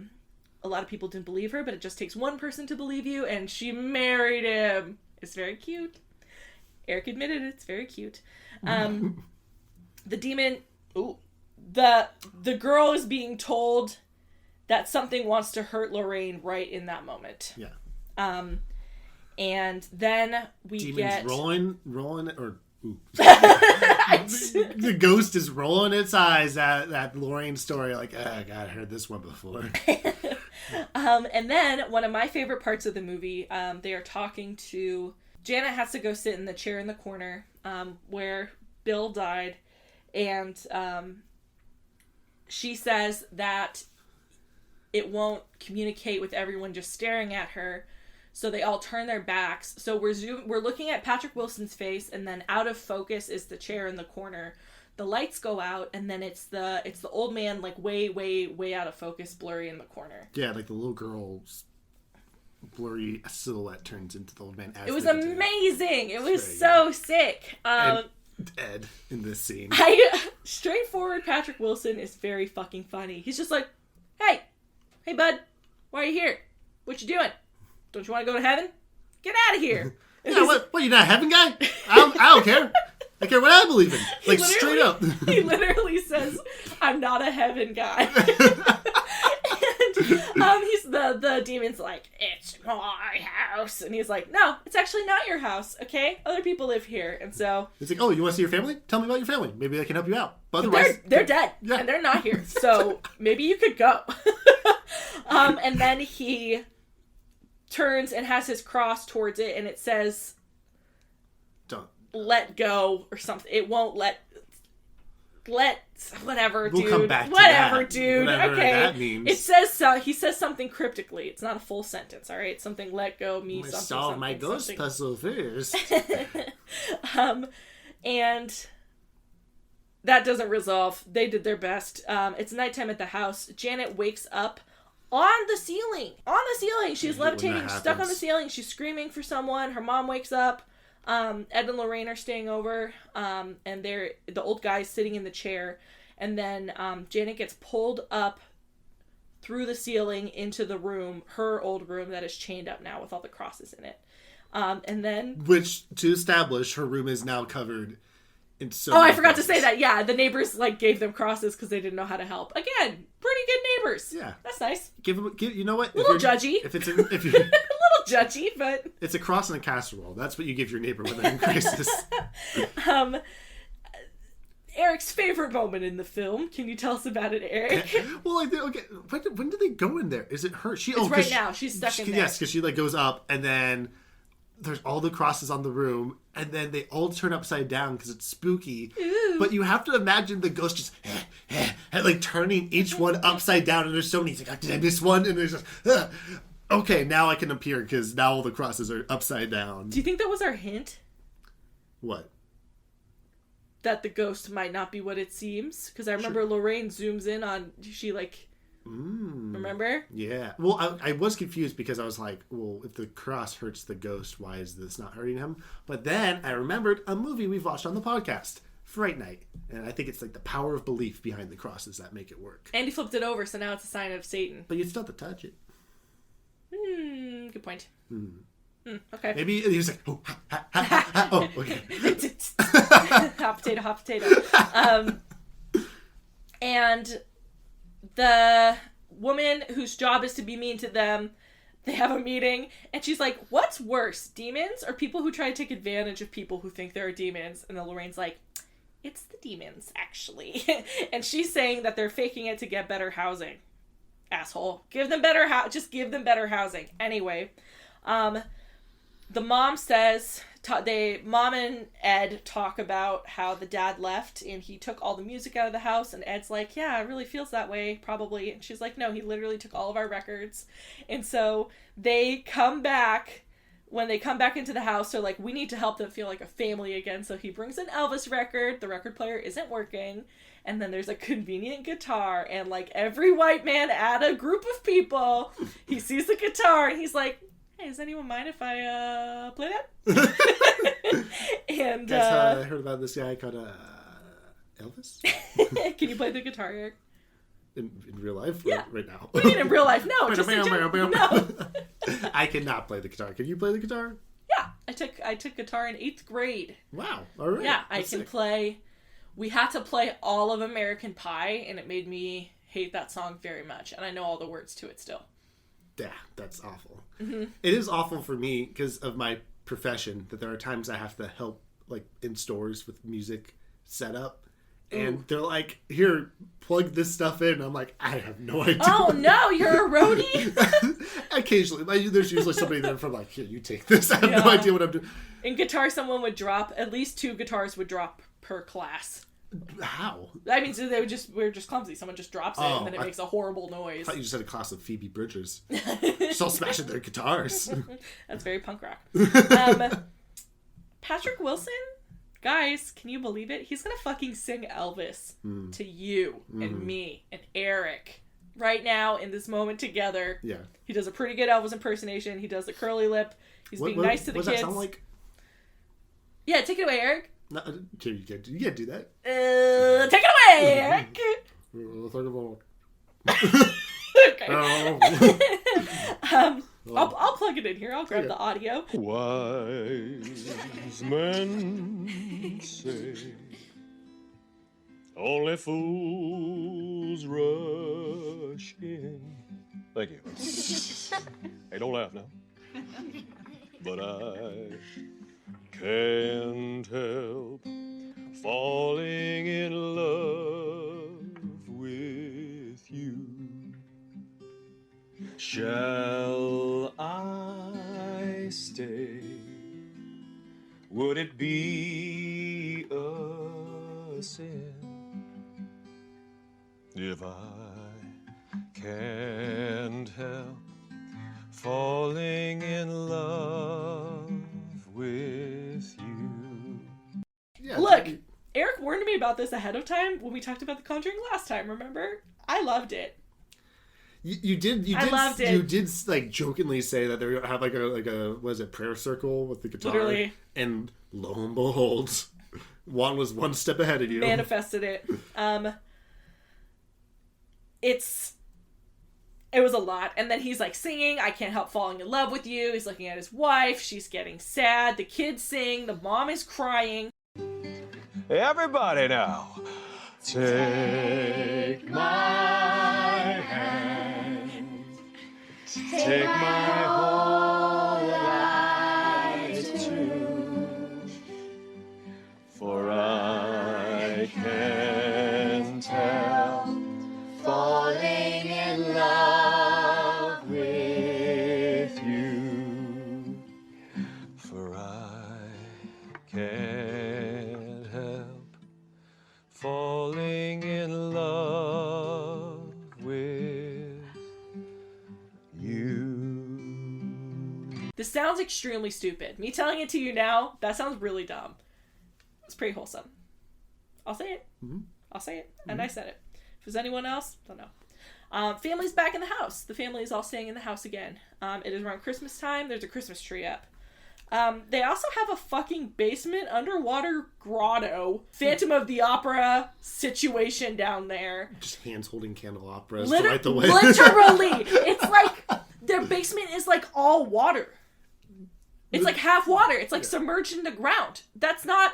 a lot of people didn't believe her, but it just takes one person to believe you, and she married him. It's very cute. Eric admitted it. It's very cute. The the girl is being told that something wants to hurt Lorraine right in that moment. Yeah. And then we Demon's get rolling, or the ghost is rolling its eyes at that Lorraine story. Like, oh, God, I heard this one before. And then one of my favorite parts of the movie, they are talking to Janet. Has to go sit in the chair in the corner where Bill died, and she says that it won't communicate with everyone just staring at her. So they all turn their backs. So we're looking at Patrick Wilson's face, and then out of focus is the chair in the corner. The lights go out, and then it's the old man, like way, way, way out of focus, blurry in the corner. Yeah, like the little girl's blurry silhouette turns into the old man. It was amazing. It was so sick. And Ed in this scene. Straightforward Patrick Wilson is very fucking funny. He's just like, hey bud, why are you here? What you doing? Don't you want to go to heaven? Get out of here. Yeah, what, you're not a heaven guy? I don't care. I care what I believe in. Like, straight up. He literally says, I'm not a heaven guy. And he's the demon's like, it's my house. And he's like, no, it's actually not your house, okay? Other people live here. And so... It's like, oh, you want to see your family? Tell me about your family. Maybe I can help you out. But otherwise... They're dead. Yeah. And they're not here. So maybe you could go. And then he turns and has his cross towards it, and it says, don't let go or something. It won't let whatever, we'll dude. Come back to whatever, that. Dude. Whatever okay. That means. It says he says something cryptically. It's not a full sentence, all right? Something let go means something. Solve my ghost something. puzzle first. And that doesn't resolve. They did their best. It's nighttime at the house. Janet wakes up on the ceiling. She's levitating, stuck on the ceiling. She's screaming for someone. Her mom wakes up. Ed and Lorraine are staying over. And the old guy's sitting in the chair. And then Janet gets pulled up through the ceiling into the room, her old room that is chained up now with all the crosses in it. And then... Which, to establish, her room is now covered in so I forgot to say that. Yeah, the neighbors gave them crosses because they didn't know how to help. Again, pretty good neighbors. Yeah. That's nice. Give you know what? A little judgy. If you're... a little judgy, but... It's a cross and a casserole. That's what you give your neighbor when they're in crisis. Eric's favorite moment in the film. Can you tell us about it, Eric? Well, okay. When did they go in there? Is it her? It's right now. She's stuck in there. Yes, because she goes up, and then there's all the crosses on the room, and then they all turn upside down because it's spooky. Ooh. But you have to imagine the ghost just turning each one upside down, and there's so many. He's like, did I miss one? And there's just okay, now I can appear because now all the crosses are upside down. Do you think that was our hint? What? That the ghost might not be what it seems? Because I remember Lorraine zooms in on... Remember? Yeah. Well, I was confused because I was like, well, if the cross hurts the ghost, why is this not hurting him? But then I remembered a movie we've watched on the podcast, Fright Night. And I think it's the power of belief behind the crosses that make it work. And he flipped it over, so now it's a sign of Satan. But you still have to touch it. Good point. Okay. Maybe he was like, oh, ha, ha, ha, ha. Oh, okay. Hot potato. And the woman whose job is to be mean to them, they have a meeting, and she's like, what's worse, demons or people who try to take advantage of people who think there are demons? And then Lorraine's like, it's the demons, actually. And she's saying that they're faking it to get better housing. Asshole. Give them better just give them better housing. Anyway, the mom says, Mom and Ed talk about how the dad left and he took all the music out of the house, and Ed's like, yeah, it really feels that way, probably. And she's like, no, he literally took all of our records. And so they come back. When they come back into the house, they're like, we need to help them feel like a family again. So he brings an Elvis record. The record player isn't working. And then there's a convenient guitar. And every white man at a group of people, he sees the guitar and he's like, hey, does anyone mind if I play that? And that's how I heard about this guy called Elvis. Can you play the guitar, Eric? In real life? Yeah. Right now? What do you mean in real life? No, just no. I cannot play the guitar. Can you play the guitar? Yeah, I took guitar in 8th grade. Wow. All right. Yeah, I can play we had to play all of American Pie, and it made me hate that song very much. And I know all the words to it still. Yeah, that's awful. Mm-hmm. It is awful for me because of my profession that there are times I have to help like in stores with music setup. And they're like, here, plug this stuff in. I'm like, I have no idea. Oh, no, you're a roadie? Occasionally. There's usually somebody there from like, here, you take this. I have no idea what I'm doing. In guitar, someone would drop, at least 2 guitars would drop per class. How? I mean, so we're just clumsy. Someone just drops it, and then it makes a horrible noise. I thought you just had a class of Phoebe Bridgers. Just all smashing their guitars. That's very punk rock. Patrick Wilson? Guys, can you believe it? He's gonna fucking sing Elvis to you and me and Eric right now in this moment together. Yeah. He does a pretty good Elvis impersonation. He does the curly lip. He's being nice to the kids. What does that sound like? Yeah, take it away, Eric. No, you can't do that. Take it away, Eric. Okay. I'll plug it in here. I'll grab the audio. Wise men say only fools rush in. Thank you. Hey, don't laugh now. But I can't help falling in love with you. Shall I stay? Would it be a sin if I can't help falling in love with you? Yeah, look, Eric warned me about this ahead of time when we talked about The Conjuring last time, remember? I loved it. You did like jokingly say that they have like a what is it, prayer circle with the guitar. Literally. And lo and behold, Juan was one step ahead of you. Manifested it. It was a lot. And then he's like singing, I can't help falling in love with you. He's looking at his wife. She's getting sad. The kids sing. The mom is crying. Everybody now, take my hand, take my whole life too, for I can't help falling in love with you, for I can't help falling in love with you. This sounds extremely stupid. Me telling it to you now, that sounds really dumb. It's pretty wholesome. I'll say it. Mm-hmm. I'll say it. And I said it. If there's anyone else, don't know. Family's back in the house. The family is all staying in the house again. It is around Christmas time. There's a Christmas tree up. They also have a fucking basement underwater grotto, Phantom of the Opera situation down there. Just hands holding candelabras to light the way. Literally! It's like, their basement is like all water. It's like half water. It's like submerged in the ground. They're not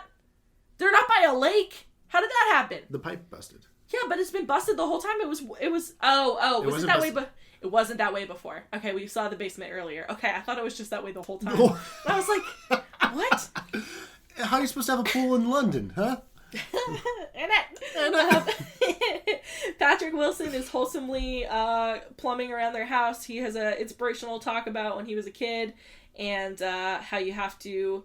by a lake. How did that happen? The pipe busted. Yeah, but it's been busted the whole time. It was was it that way? But it wasn't that way before. Okay, we saw the basement earlier. Okay, I thought it was just that way the whole time. No. I was like, what? How are you supposed to have a pool in London, huh? Patrick Wilson is wholesomely plumbing around their house. He has an inspirational talk about when he was a kid and how you have to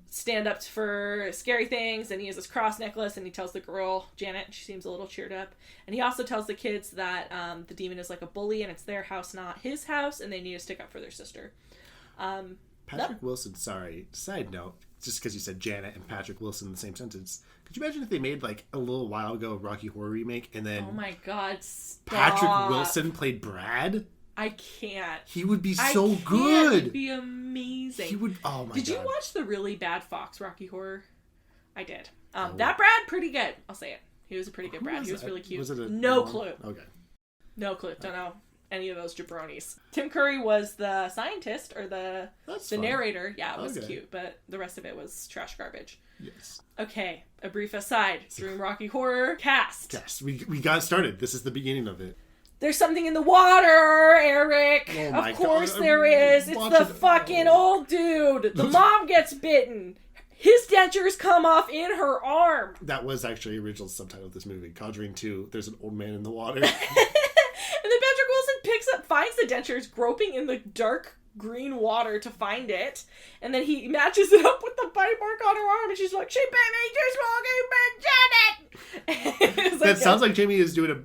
stand up for scary things, and he has this cross necklace, and he tells the girl Janet, she seems a little cheered up, and he also tells the kids that the demon is like a bully and it's their house, not his house, and they need to stick up for their sister. Patrick Wilson, sorry, side note, just because you said Janet and Patrick Wilson in the same sentence, could you imagine if they made like a little while ago a Rocky Horror remake and then oh my god, stop. Patrick Wilson played Brad? I can't. He would be so good. He'd be amazing. He would. Oh my god. Did you watch the really bad Fox Rocky Horror? I did. That Brad, pretty good. I'll say it. He was a pretty good Brad. He was really cute. Was it no clue. Okay. No clue. Don't know. any of those jabronis. Tim Curry was the scientist, or the That's narrator. Yeah, it was Okay. cute, but the rest of it was trash garbage. Yes. Okay, a brief aside. Dream Rocky Horror cast. Yes, we got started. This is the beginning of it. There's something in the water, Eric. Oh my of course God. there is. It's Watch the it. fucking old dude. The mom gets bitten. His dentures come off in her arm. That was actually the original subtitle of this movie. Conjuring 2, there's an old man in the water. And then Patrick Wilson finds the dentures groping in the dark green water to find it. And then he matches it up with the bite mark on her arm. And she's like, she bit me just walking, but Janet. That sounds like Jamie is doing a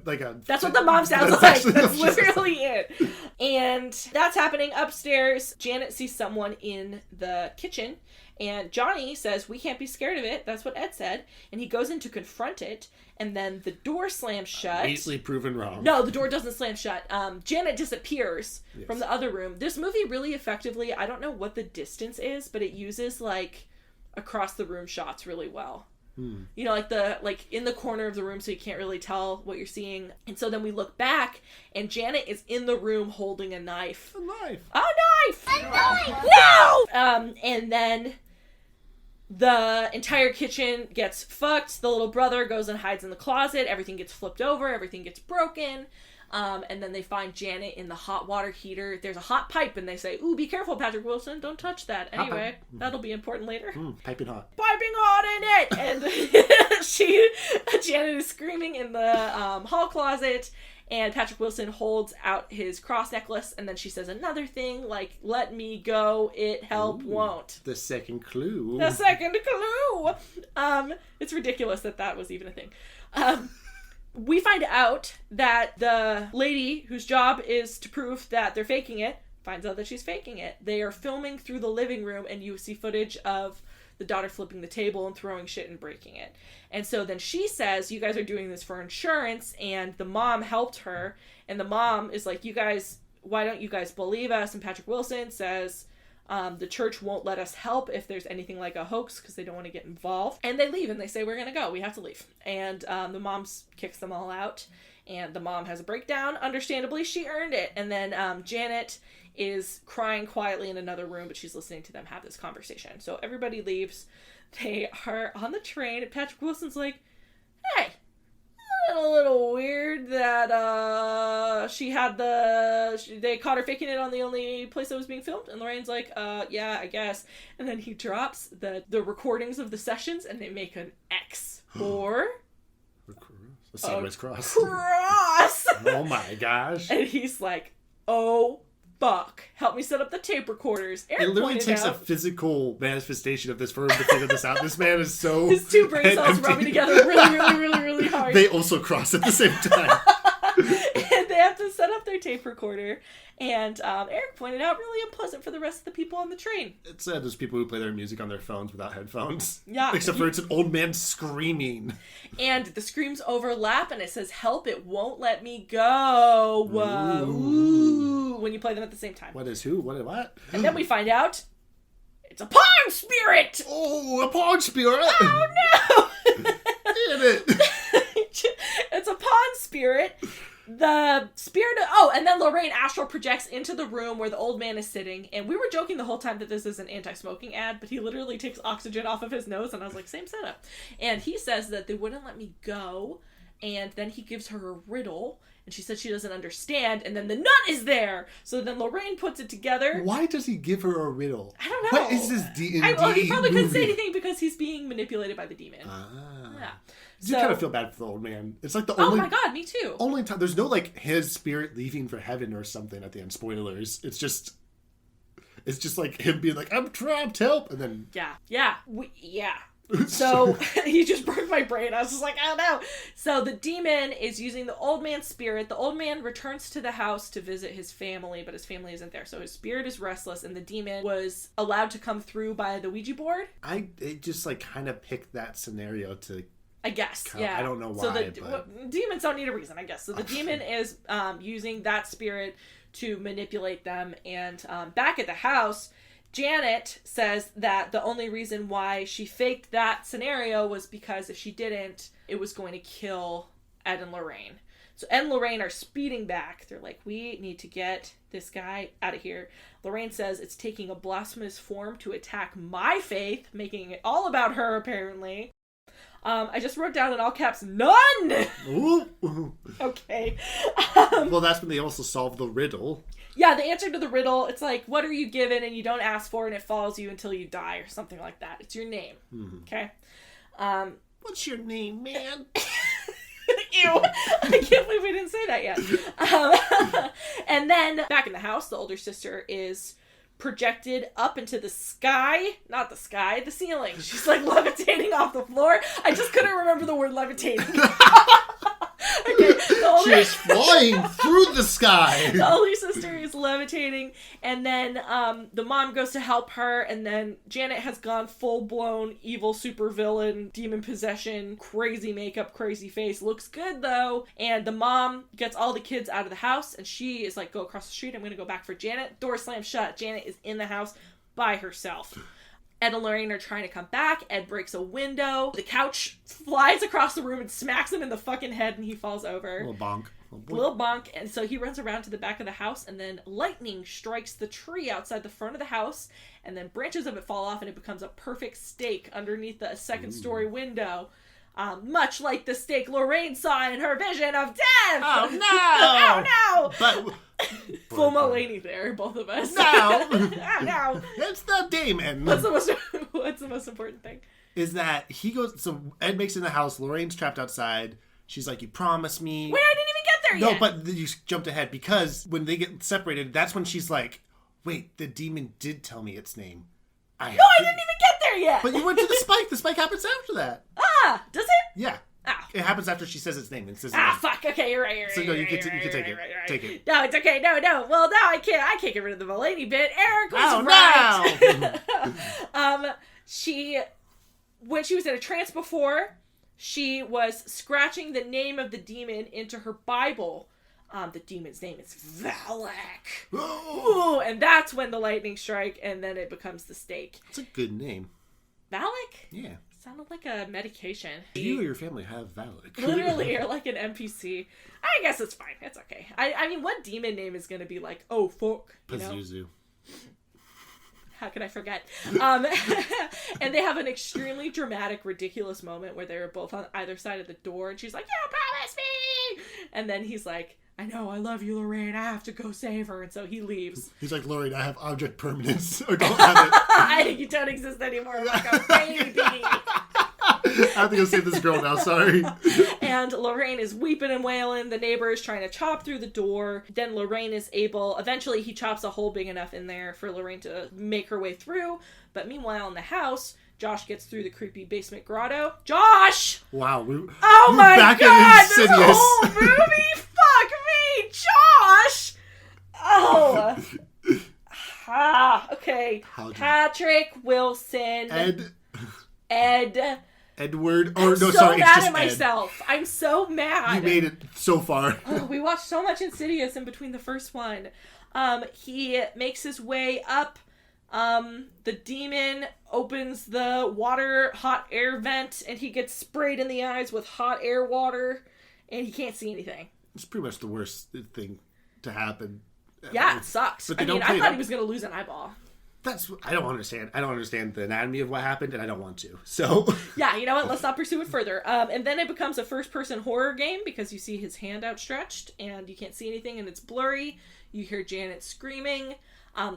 That's what the mom sounds That's like. actually That's what she literally it. And that's happening upstairs. Janet sees someone in the kitchen. And Johnny says, we can't be scared of it. That's what Ed said. And he goes in to confront it. And then the door slams shut. Easily proven wrong. No, the door doesn't slam shut. Janet disappears Yes. from the other room. This movie really effectively, I don't know what the distance is, but it uses like across the room shots really well. You know, like in the corner of the room so you can't really tell what you're seeing. And so then we look back and Janet is in the room holding a knife. A knife. A knife! A knife! No! And then the entire kitchen gets fucked. The little brother goes and hides in the closet. Everything gets flipped over. Everything gets broken. And then they find Janet in the hot water heater. There's a hot pipe, and they say, ooh, be careful, Patrick Wilson. Don't touch that. Anyway, that'll be important later. Piping hot. Piping hot in it! And Janet is screaming in the hall closet, and Patrick Wilson holds out his cross necklace, and then she says another thing, like, let me go, it help won't. The second clue. The second clue! It's ridiculous that was even a thing. We find out that the lady whose job is to prove that they're faking it finds out that she's faking it. They are filming through the living room, and you see footage of the daughter flipping the table and throwing shit and breaking it. And so then she says, you guys are doing this for insurance, and the mom helped her, and the mom is like, you guys, why don't you guys believe us? And Patrick Wilson says, the church won't let us help if there's anything like a hoax because they don't want to get involved. And they leave and they say, we're going to go. We have to leave. And the mom kicks them all out. And the mom has a breakdown. Understandably, she earned it. And then Janet is crying quietly in another room, but she's listening to them have this conversation. So everybody leaves. They are on the train. And Patrick Wilson's like, hey, a little weird that they caught her faking it on the only place that was being filmed. And Lorraine's like, yeah, I guess. And then he drops the recordings of the sessions, and they make an X or A sideways cross. cross. Oh my gosh. And he's like, oh fuck, help me set up the tape recorders. Eric It literally pointed takes a out, manifestation of this for him to figure this out. This man is so his two brain head cells empty. rubbing together really, really, really, really hard. They also cross at the same time. And they have to set up their tape recorder. And Eric pointed out, really unpleasant for the rest of the people on the train. It's sad there's people who play their music on their phones without headphones. Yeah. Except for it's an old man screaming. And the screams overlap, and it says, help, it won't let me go. Ooh. When you play them at the same time. What is who? What? And then we find out it's a pond spirit! Oh, a pond spirit! Oh no! Damn it! It's a pond spirit. The spirit and then Lorraine astral projects into the room where the old man is sitting, and we were joking the whole time that this is an anti-smoking ad, but he literally takes oxygen off of his nose, and I was like, same setup. And he says that they wouldn't let me go, and then he gives her a riddle, and she said she doesn't understand, and then the nun is there! So then Lorraine puts it together. Why does he give her a riddle? I don't know. What is this D&D he probably couldn't say movie? anything because he's being manipulated by the demon. Yeah. You kind of feel bad for the old man. It's like the Oh only... my god, me too. Only time... There's no, like, his spirit leaving for heaven or something at the end. Spoilers. It's just like him being like, I'm trapped, help! And then... Yeah. So, he just broke my brain. I was just like, oh no. So, the demon is using the old man's spirit. The old man returns to the house to visit his family, but his family isn't there. So, his spirit is restless, and the demon was allowed to come through by the Ouija board. It just, like, kind of picked that scenario to... I guess, yeah. I don't know why, So but... demons don't need a reason, I guess. So the demon is using that spirit to manipulate them. And back at the house, Janet says that the only reason why she faked that scenario was because if she didn't, it was going to kill Ed and Lorraine. So Ed and Lorraine are speeding back. They're like, we need to get this guy out of here. Lorraine says it's taking a blasphemous form to attack my faith, making it all about her, apparently. I just wrote down in all caps, none! Ooh. Okay. Well, that's when they also solve the riddle. Yeah, the answer to the riddle, it's like, what are you given and you don't ask for and it follows you until you die or something like that. It's your name. Mm-hmm. Okay? What's your name, man? Ew. I can't believe we didn't say that yet. And then back in the house, the older sister is projected up into the sky. Not the sky, the ceiling. She's like levitating off the floor. I just couldn't remember the word levitating. Okay, She is flying through the sky. The older sister is levitating, and then the mom goes to help her, and then Janet has gone full-blown evil supervillain, demon possession, crazy makeup, crazy face. Looks good, though. And the mom gets all the kids out of the house, and she is like, go across the street, I'm gonna go back for Janet. Door slams shut. Janet is in the house by herself. Ed and Lorraine are trying to come back. Ed breaks a window. The couch flies across the room and smacks him in the fucking head, and he falls over. Little bonk. Little bonk. And so he runs around to the back of the house, and then lightning strikes the tree outside the front of the house, and then branches of it fall off, and it becomes a perfect stake underneath the second-story window. Much like the stake Lorraine saw in her vision of death! Oh, no! Oh, no! But... Full Mulaney there, both of us. No! Oh, no! It's the demon! What's the most important thing? Is that he goes... So Ed makes it in the house. Lorraine's trapped outside. She's like, you promised me... Wait, I didn't even get there yet! No, but then you jumped ahead because when they get separated, that's when she's like, wait, the demon did tell me its name. I didn't even get there yet! But you went to the spike. The spike happens after that. Ah! Does it? Yeah. Oh. It happens after she says its name. It says Fuck. Okay, you're right. So no, you can take it. Take it. No, it's okay. No. Well, now I can't get rid of the Mulaney bit. Eric was right. When she was in a trance before, she was scratching the name of the demon into her Bible. The demon's name is Valak. Ooh, and that's when the lightning strike, and then it becomes the stake. It's a good name. Valak? Yeah. Sounded like a medication. You or your family have Valak. Literally, or like an NPC. I guess it's fine. It's okay. I mean, what demon name is going to be like, oh, fuck? Pazuzu. How could I forget? And they have an extremely dramatic, ridiculous moment where they're both on either side of the door, and she's like, you promised me! And then he's like, I know, I love you, Lorraine. I have to go save her. And so he leaves. He's like, Lorraine, I have object permanence. Or don't have it. You don't exist anymore. I'm like a baby. I have to go save this girl now, sorry. And Lorraine is weeping and wailing. The neighbor is trying to chop through the door. Then Lorraine is able... Eventually, he chops a hole big enough in there for Lorraine to make her way through. But meanwhile, in the house... Josh gets through the creepy basement grotto. Josh! Wow. Oh my back god! In This whole movie? Fuck me! Josh! Oh! Okay. Patrick Wilson. Ed. Edward. I'm no, so sorry, mad it's just at myself. Ed. I'm so mad. You made it so far. Oh, we watched so much Insidious in between the first one. He makes his way up. The demon opens the hot air vent, and he gets sprayed in the eyes with hot air water, and he can't see anything. It's pretty much the worst thing to happen. Yeah, it sucks. But I thought he was going to lose an eyeball. I don't understand. I don't understand the anatomy of what happened, and I don't want to. So yeah, you know what? Let's not pursue it further. And then it becomes a first-person horror game because you see his hand outstretched, and you can't see anything, and it's blurry. You hear Janet screaming.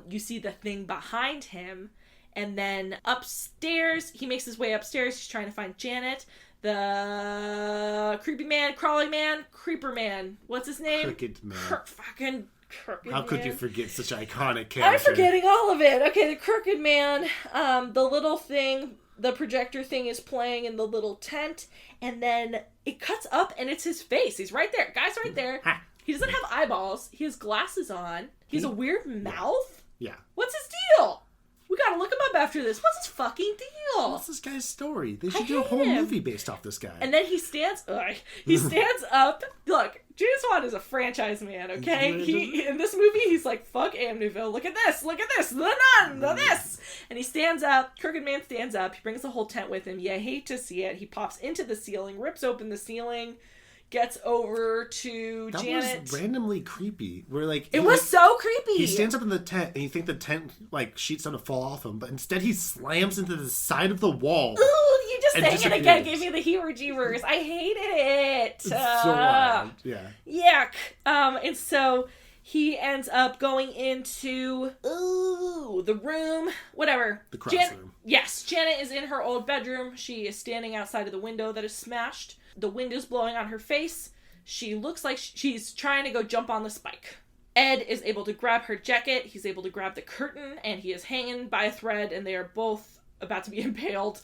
You see the thing behind him, and then upstairs, he makes his way upstairs. He's trying to find Janet. The creepy man, crawling man, creeper man. What's his name? Crooked man. Fucking crooked How man. could you forget such iconic character? I'm forgetting all of it. Okay, the crooked man. The little thing, the projector thing is playing in the little tent, and then it cuts up, and it's his face. He's right there. Guy's right there. He doesn't have eyeballs. He has glasses on. He has a weird mouth. Yeah. What's his deal? We gotta look him up after this. What's his fucking deal? What's this guy's story? They should do a whole movie based off this guy. And then he stands up. Look, James Wan is a franchise man, okay? In this movie, he's like, fuck Amityville. Look at this. The nun. This. And he stands up. Crooked Man stands up. He brings the whole tent with him. You hate to see it. He pops into the ceiling, rips open the ceiling. gets over to That Janet. was randomly creepy. We're like, It was so creepy. He stands up in the tent, and you think the tent like sheet's gonna fall off him, but instead he slams into the side of the wall. Ooh, you just saying it again disappears. gave me the heebie-jeebers. I hated it. It's so wild. Yeah. Yuck. And so he ends up going into the room, whatever. The cross room. Yes, Janet is in her old bedroom. She is standing outside of the window that is smashed. The wind is blowing on her face. She looks like she's trying to go jump on the spike. Ed is able to grab her jacket. He's able to grab the curtain, and he is hanging by a thread, and they are both about to be impaled.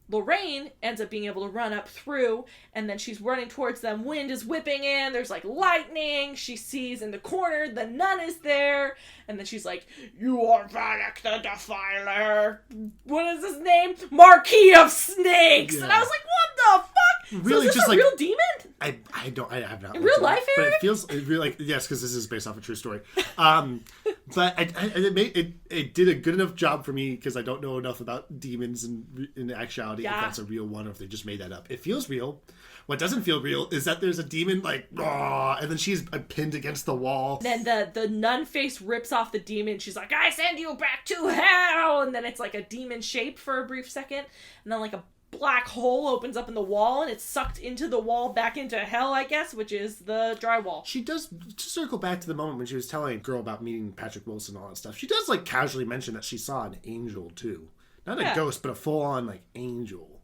Lorraine ends up being able to run up through, and then she's running towards them. Wind is whipping in. There's like lightning. She sees in the corner the nun is there, and then she's like, "You are Valak the Defiler. What is his name? Marquis of Snakes." Yeah. And I was like, "What the fuck?" Really, so is this just a like real demon? I have not In looked real it up, life, but Eric? it feels really like yes, because this is based off a true story. But it did a good enough job for me because I don't know enough about demons in actuality if that's a real one or if they just made that up. It feels real. What doesn't feel real is that there's a demon like raw, and then she's pinned against the wall. Then the nun face rips off the demon. She's like, "I send you back to hell!" And then it's like a demon shape for a brief second, and then like a black hole opens up in the wall, and it's sucked into the wall back into hell, I guess, which is the drywall. She does, to circle back to the moment when she was telling a girl about meeting Patrick Wilson and all that stuff, she does like casually mention that she saw an angel too. Not a ghost, but a full-on like angel.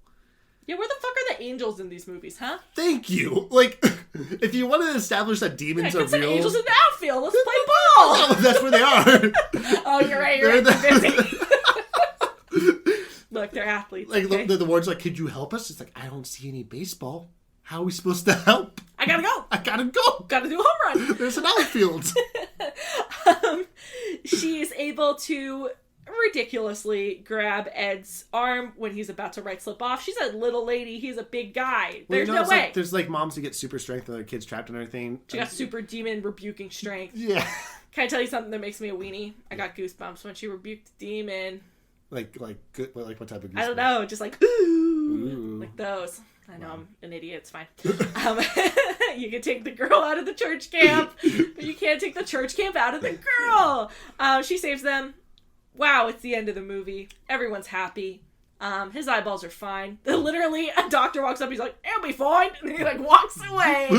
Yeah, where the fuck are the angels in these movies, huh? Thank you. Like, if you want to establish that demons are Some real, angels in the outfield. Let's play ball. that's where they are. Oh, you're right. They're busy. Look, they're athletes. Like okay? the ward's like, "Could you help us?" It's like, I don't see any baseball. How are we supposed to help? I gotta go. I gotta go. Gotta do a home run. There's an outfield. She's able to ridiculously grab Ed's arm when he's about to slip off. She's a little lady. He's a big guy. There's no way. Like, there's like moms who get super strength and their kids trapped and everything. She got super demon rebuking strength. Yeah. Can I tell you something that makes me a weenie? I got goosebumps when she rebuked the demon. Like good. Like what type of? I don't know. Just like ooh. Like those. I know I'm an idiot. It's fine. You can take the girl out of the church camp, but you can't take the church camp out of the girl. She saves them. Wow, it's the end of the movie. Everyone's happy. His eyeballs are fine. Literally, a doctor walks up. He's like, "It'll be fine," and he like walks away.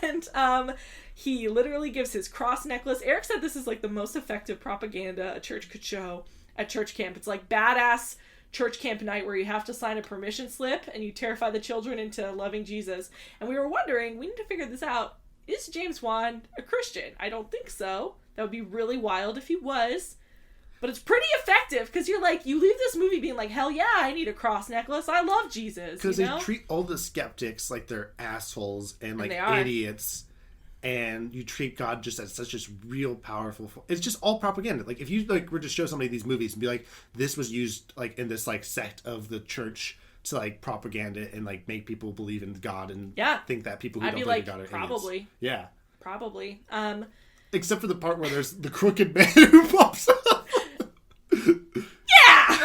And he literally gives his cross necklace. Eric said this is like the most effective propaganda a church could show at church camp. It's like badass church camp night where you have to sign a permission slip and you terrify the children into loving Jesus. And we were wondering, we need to figure this out. Is James Wan a Christian? I don't think so. That would be really wild if he was. But it's pretty effective because you're like, you leave this movie being like, hell yeah, I need a cross necklace. I love Jesus. Because they treat all the skeptics like they're assholes and like idiots. And you treat God just as such a real powerful. It's just all propaganda. Like if you like were to show somebody these movies and be like, this was used like in this like sect of the church to like propaganda and like make people believe in God and think that people who don't believe in God are probably idiots. Yeah, probably. Except for the part where there's the crooked man who pops up. Yeah.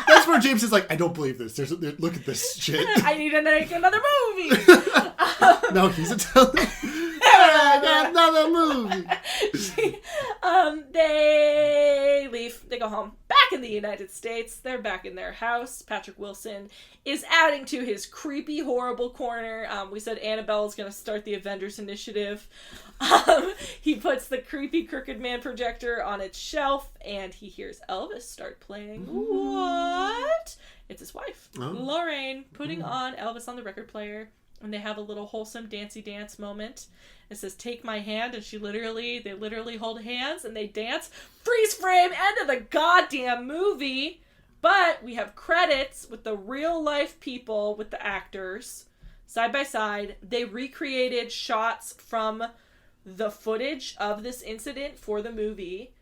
That's where James is like, I don't believe this. Look at this shit. I need to make another movie. No, he's Italian. I got another movie. They leave. They go home. Back in the United States. They're back in their house. Patrick Wilson is adding to his creepy, horrible corner. We said Annabelle is going to start the Avengers Initiative. He puts the creepy Crooked Man projector on its shelf, and he hears Elvis start playing. What? It's his wife, Lorraine, putting on Elvis on the record player. And they have a little wholesome dancey dance moment. It says, "Take my hand," and they literally hold hands and they dance. Freeze frame, end of the goddamn movie. But we have credits with the real life people, with the actors, side by side. They recreated shots from the footage of this incident for the movie.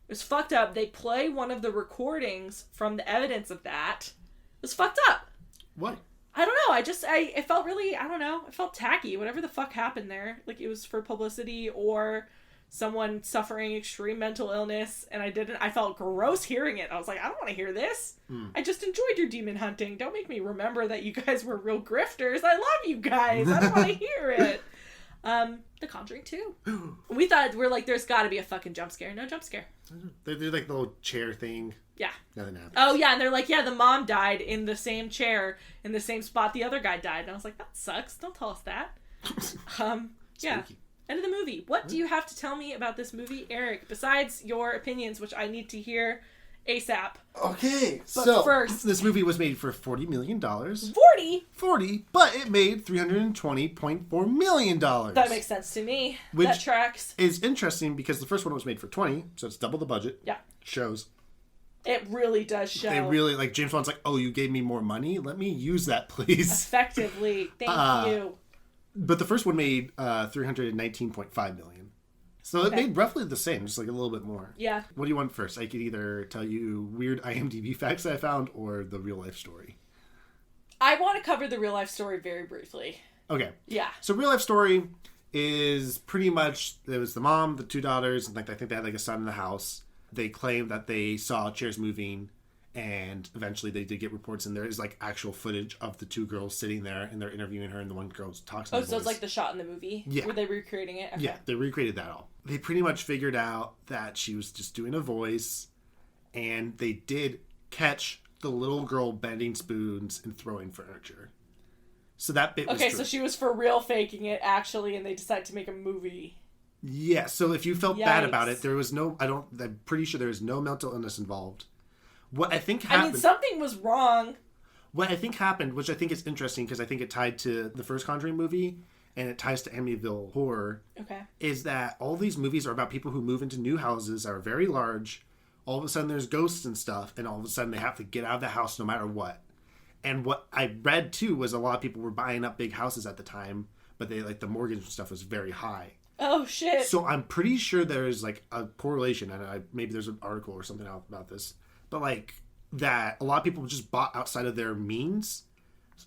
It was fucked up. They play one of the recordings from the evidence of that. It was fucked up. What? I don't know. It felt really, I don't know. It felt tacky. Whatever the fuck happened there. Like it was for publicity or someone suffering extreme mental illness, and I felt gross hearing it. I was like, I don't want to hear this. I just enjoyed your demon hunting. Don't make me remember that you guys were real grifters. I love you guys. I don't want to hear it. The Conjuring 2. We're like, there's got to be a fucking jump scare. No jump scare. They do like the little chair thing. Yeah. Nothing happens. Oh, yeah, and they're like, yeah, the mom died in the same chair, in the same spot the other guy died. And I was like, that sucks. Don't tell us that. Yeah. Spooky. End of the movie. What do you have to tell me about this movie, Eric, besides your opinions, which I need to hear ASAP? Okay, But so first... this movie was made for $40 million. 40? But it made $320.4 million. That makes sense to me. Which that tracks. Is interesting because the first one was made for 20, so it's double the budget. Yeah. Shows. It really does show. They really, like, James Wan's like, oh, you gave me more money? Let me use that, please. Effectively. Thank you. But the first one made $319.5 million. So it made roughly the same, just like a little bit more. Yeah. What do you want first? I could either tell you weird IMDb facts I found or the real life story. I want to cover the real life story very briefly. Okay. Yeah. So real life story is pretty much, it was the mom, the two daughters, and like I think they had like a son in the house. They claimed that they saw chairs moving, and eventually they did get reports, and there is like actual footage of the two girls sitting there, and they're interviewing her, and the one girl talks to Oh, the so voice. it's like the shot in the movie? Yeah. Were they recreating it? Okay. Yeah, they recreated that all. They pretty much figured out that she was just doing a voice, and they did catch the little girl bending spoons and throwing furniture. So that bit was Okay, true. so she was for real faking it, actually, and they decided to make a movie. Yeah, so if you felt bad about Yikes. it, there was no, I'm pretty sure there was no mental illness involved. What I think happened... I mean, something was wrong. What I think happened, which I think is interesting, because I think it tied to the first Conjuring movie, and it ties to Amityville Horror, Okay. is that all these movies are about people who move into new houses that are very large. All of a sudden there's ghosts and stuff, and all of a sudden they have to get out of the house no matter what. And what I read, too, was a lot of people were buying up big houses at the time, but they like the mortgage and stuff was very high. Oh, shit. So I'm pretty sure there's like a correlation, and maybe there's an article or something out about this, but like that a lot of people just bought outside of their means,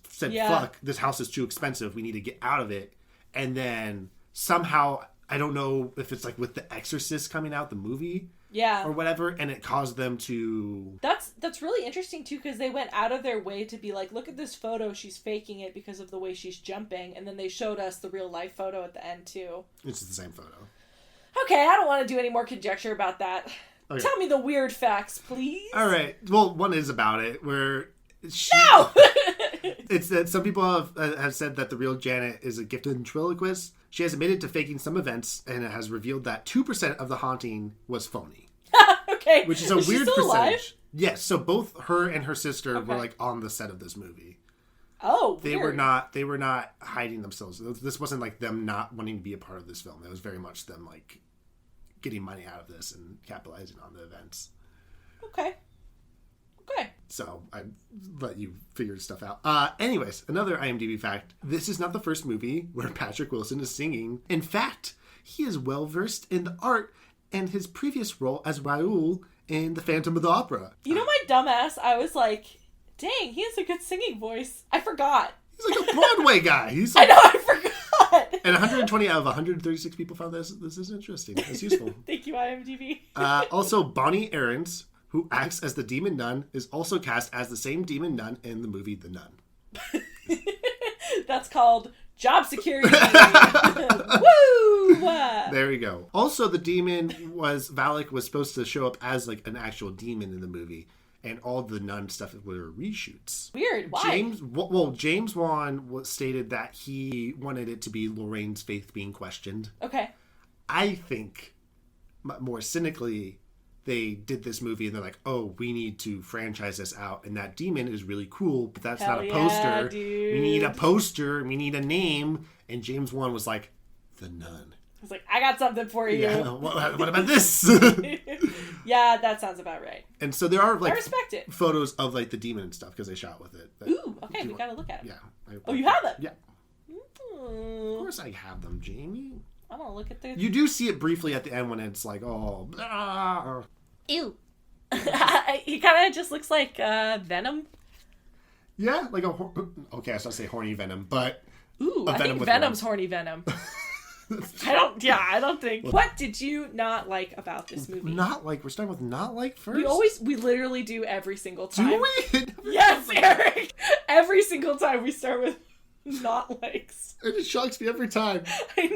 said, fuck, this house is too expensive, we need to get out of it. And then somehow, I don't know if it's like with The Exorcist coming out, the movie, Yeah. or whatever, and it caused them to... That's really interesting, too, because they went out of their way to be like, look at this photo, she's faking it because of the way she's jumping, and then they showed us the real life photo at the end, too. It's the same photo. Okay, I don't want to do any more conjecture about that. Okay. Tell me the weird facts, please. All right. Well, one is about it, where... No! It's that some people have said that the real Janet is a gifted ventriloquist. She has admitted to faking some events, and it has revealed that 2% of the haunting was phony. Okay. Which is a she weird still percentage. alive? Yes, so both her and her sister Okay. were like on the set of this movie. Oh, They weird. were not hiding themselves. This wasn't like them not wanting to be a part of this film. It was very much them like getting money out of this and capitalizing on the events. Okay. So I let you figure stuff out. Anyways, another IMDb fact. This is not the first movie where Patrick Wilson is singing. In fact, he is well versed in the art and his previous role as Raoul in The Phantom of the Opera. You know my dumbass, I was like, dang, he has a good singing voice. I forgot. He's like a Broadway guy. He's I like, know, I forgot. and 120 out of 136 people found this is interesting. It's useful. Thank you, IMDb. Also, Bonnie Aarons, who acts as the demon nun, is also cast as the same demon nun in the movie The Nun. That's called job security. Woo! There we go. Also, the demon Valak was supposed to show up as like an actual demon in the movie, and all the nun stuff were reshoots. Weird. Why? James Wan stated that he wanted it to be Lorraine's faith being questioned. Okay. I think, more cynically, they did this movie and they're like, oh, we need to franchise this out. And that demon is really cool, but that's Hell not a yeah, poster. dude. We need a poster. We need a name. And James Wan was like, The Nun. I was like, I got something for you. Yeah, what about this? Yeah, that sounds about right. And so there are I like respect it. photos of like the demon and stuff because they shot with it. But Ooh, okay, we gotta look at it. yeah. Oh, you have it? Yeah. Of Ooh. course I have them, Jamie. I'm gonna look at the... You do see it briefly at the end when it's like, oh, blah. Ew. He kind of just looks like Venom. Yeah, like okay, I was gonna say horny Venom, but Ooh, I Venom think with Venom's horns. horny Venom. I don't think. What did you not like about this movie? Not like, we're starting with not like first? We literally do every single time. Do we? Yes, Eric! Every single time we start with not likes. It just shocks me every time. I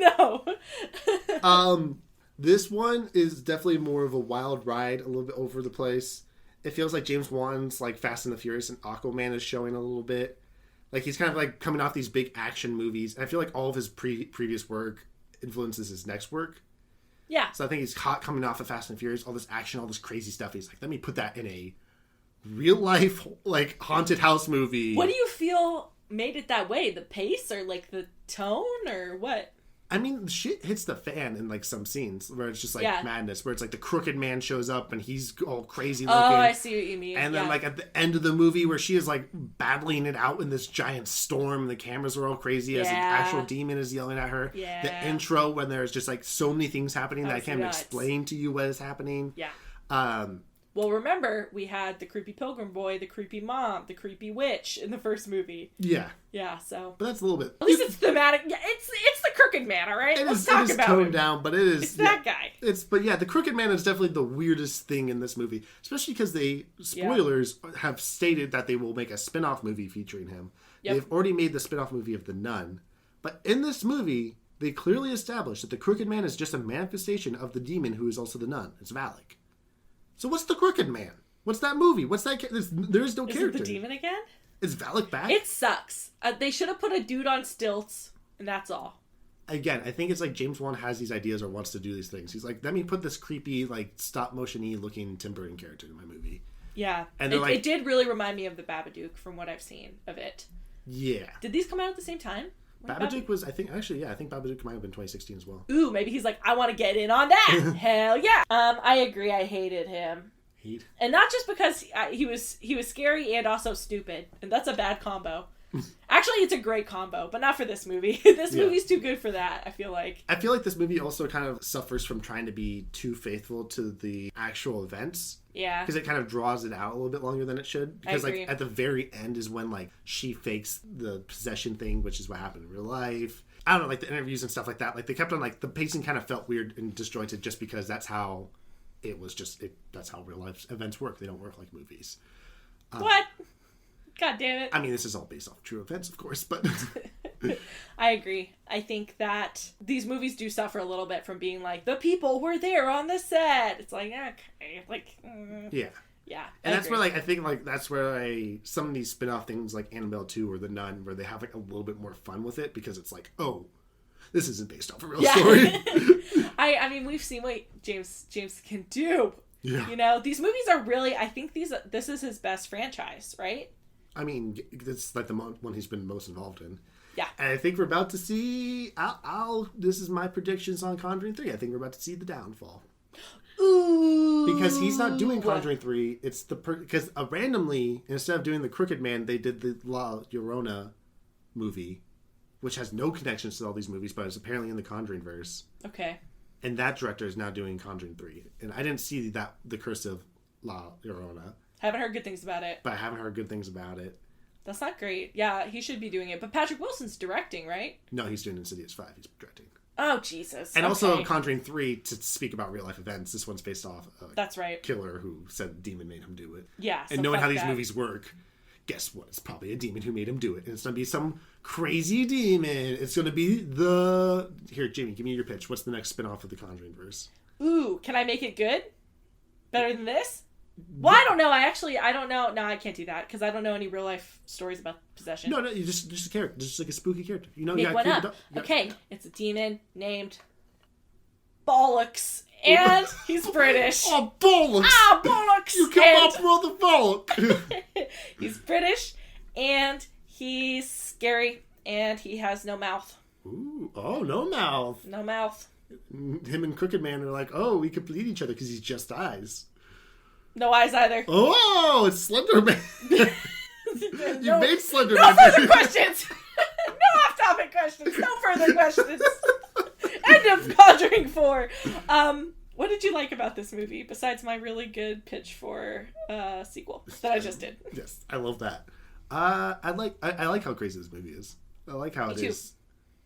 know. This one is definitely more of a wild ride, a little bit over the place. It feels like James Wan's like Fast and the Furious and Aquaman is showing a little bit. Like he's kind of like coming off these big action movies. And I feel like all of his previous work influences his next work. Yeah. So I think he's hot coming off of Fast and Furious, all this action, all this crazy stuff. He's like, let me put that in a real life, like haunted house movie. What do you feel made it that way? The pace or like the tone or what? I mean, shit hits the fan in like some scenes where it's just like madness, where it's like the crooked man shows up and he's all crazy looking. Oh, I see what you mean. And then like at the end of the movie where she is like battling it out in this giant storm, the cameras are all crazy as an actual demon is yelling at her. Yeah. The intro when there's just like so many things happening that I can't even nuts. explain to you what is happening. Yeah. Well, remember, we had the creepy pilgrim boy, the creepy mom, the creepy witch in the first movie. Yeah. Yeah, so. But that's a little bit. At least it's thematic. Yeah, it's the crooked man, all right? Let's talk about toned him. down, but it is. It's that guy. But yeah, the crooked man is definitely the weirdest thing in this movie, especially because spoilers, have stated that they will make a spin-off movie featuring him. Yep. They've already made the spin-off movie of The Nun. But in this movie, they clearly establish that the crooked man is just a manifestation of the demon who is also the nun. It's Valak. So what's the crooked man? What's that movie? What's that? There is no character. Is it the demon again? Is Valak back? It sucks. They should have put a dude on stilts, and that's all. Again, I think it's like James Wan has these ideas or wants to do these things. He's like, let me put this creepy, like, stop-motion-y looking Tim Burton character in my movie. Yeah. And it did really remind me of the Babadook from what I've seen of it. Yeah. Did these come out at the same time? Babadook was, I think Babadook might have been 2016 as well. Ooh, maybe he's like, I want to get in on that. Hell yeah. I agree. I hated him. And not just because he was scary and also stupid, and that's a bad combo. Actually, it's a great combo, but not for this movie. This movie's too good for that, I feel like. I feel like this movie also kind of suffers from trying to be too faithful to the actual events. Yeah. Because it kind of draws it out a little bit longer than it should. Because like at the very end is when like she fakes the possession thing, which is what happened in real life. I don't know, like the interviews and stuff like that. Like they kept on like the pacing kind of felt weird and disjointed just because that's how it was that's how real life events work. They don't work like movies. What? God damn it. I mean, this is all based off true events, of course, but... I agree. I think that these movies do suffer a little bit from being like, the people were there on the set. It's like, okay, like... Yeah. Yeah. And that's where, like, I think, like, that's where some of these spin-off things, like Annabelle 2 or The Nun, where they have, like, a little bit more fun with it, because it's like, oh, this isn't based off a real story. I mean, we've seen what James can do. Yeah. You know, these movies are really, I think this is his best franchise, right? I mean, it's like the one he's been most involved in. Yeah. And I think we're about to see, this is my predictions on Conjuring 3. I think we're about to see the downfall. Ooh. Because he's not doing Conjuring 3. It's because randomly, instead of doing the Crooked Man, they did the La Llorona movie, which has no connections to all these movies, but it's apparently in the Conjuring verse. Okay. And that director is now doing Conjuring 3. And I didn't see the Curse of La Llorona. Haven't heard good things about it. But I haven't heard good things about it. That's not great. Yeah, he should be doing it. But Patrick Wilson's directing, right? No, he's doing Insidious 5. He's directing. Oh, Jesus. And also Conjuring 3, to speak about real life events, this one's based off a That's right. killer who said the demon made him do it. Yeah. And knowing how these movies work, guess what? It's probably a demon who made him do it. And it's going to be some crazy demon. It's going to be Here, Jamie, give me your pitch. What's the next spin-off of the Conjuring verse? Ooh, can I make it good? Better than this? Well, I don't know. I don't know. No, I can't do that because I don't know any real life stories about possession. No, you just a character, just like a spooky character. You know, make one up. Okay, it's a demon named Bollocks, and he's British. Oh, Bollocks! Ah, Bollocks! You killed my brother Bollock. He's British, and he's scary, and he has no mouth. Ooh, no mouth. No mouth. Him and Crooked Man are like, we complete each other because he's just eyes. No eyes either. Oh, it's Slender Man. You made Slender Man. No further questions. No off-topic questions. No further questions. End of Conjuring 4. What did you like about this movie besides my really good pitch for sequel that I just did? Yes, I love that. I like how crazy this movie is. I like how it is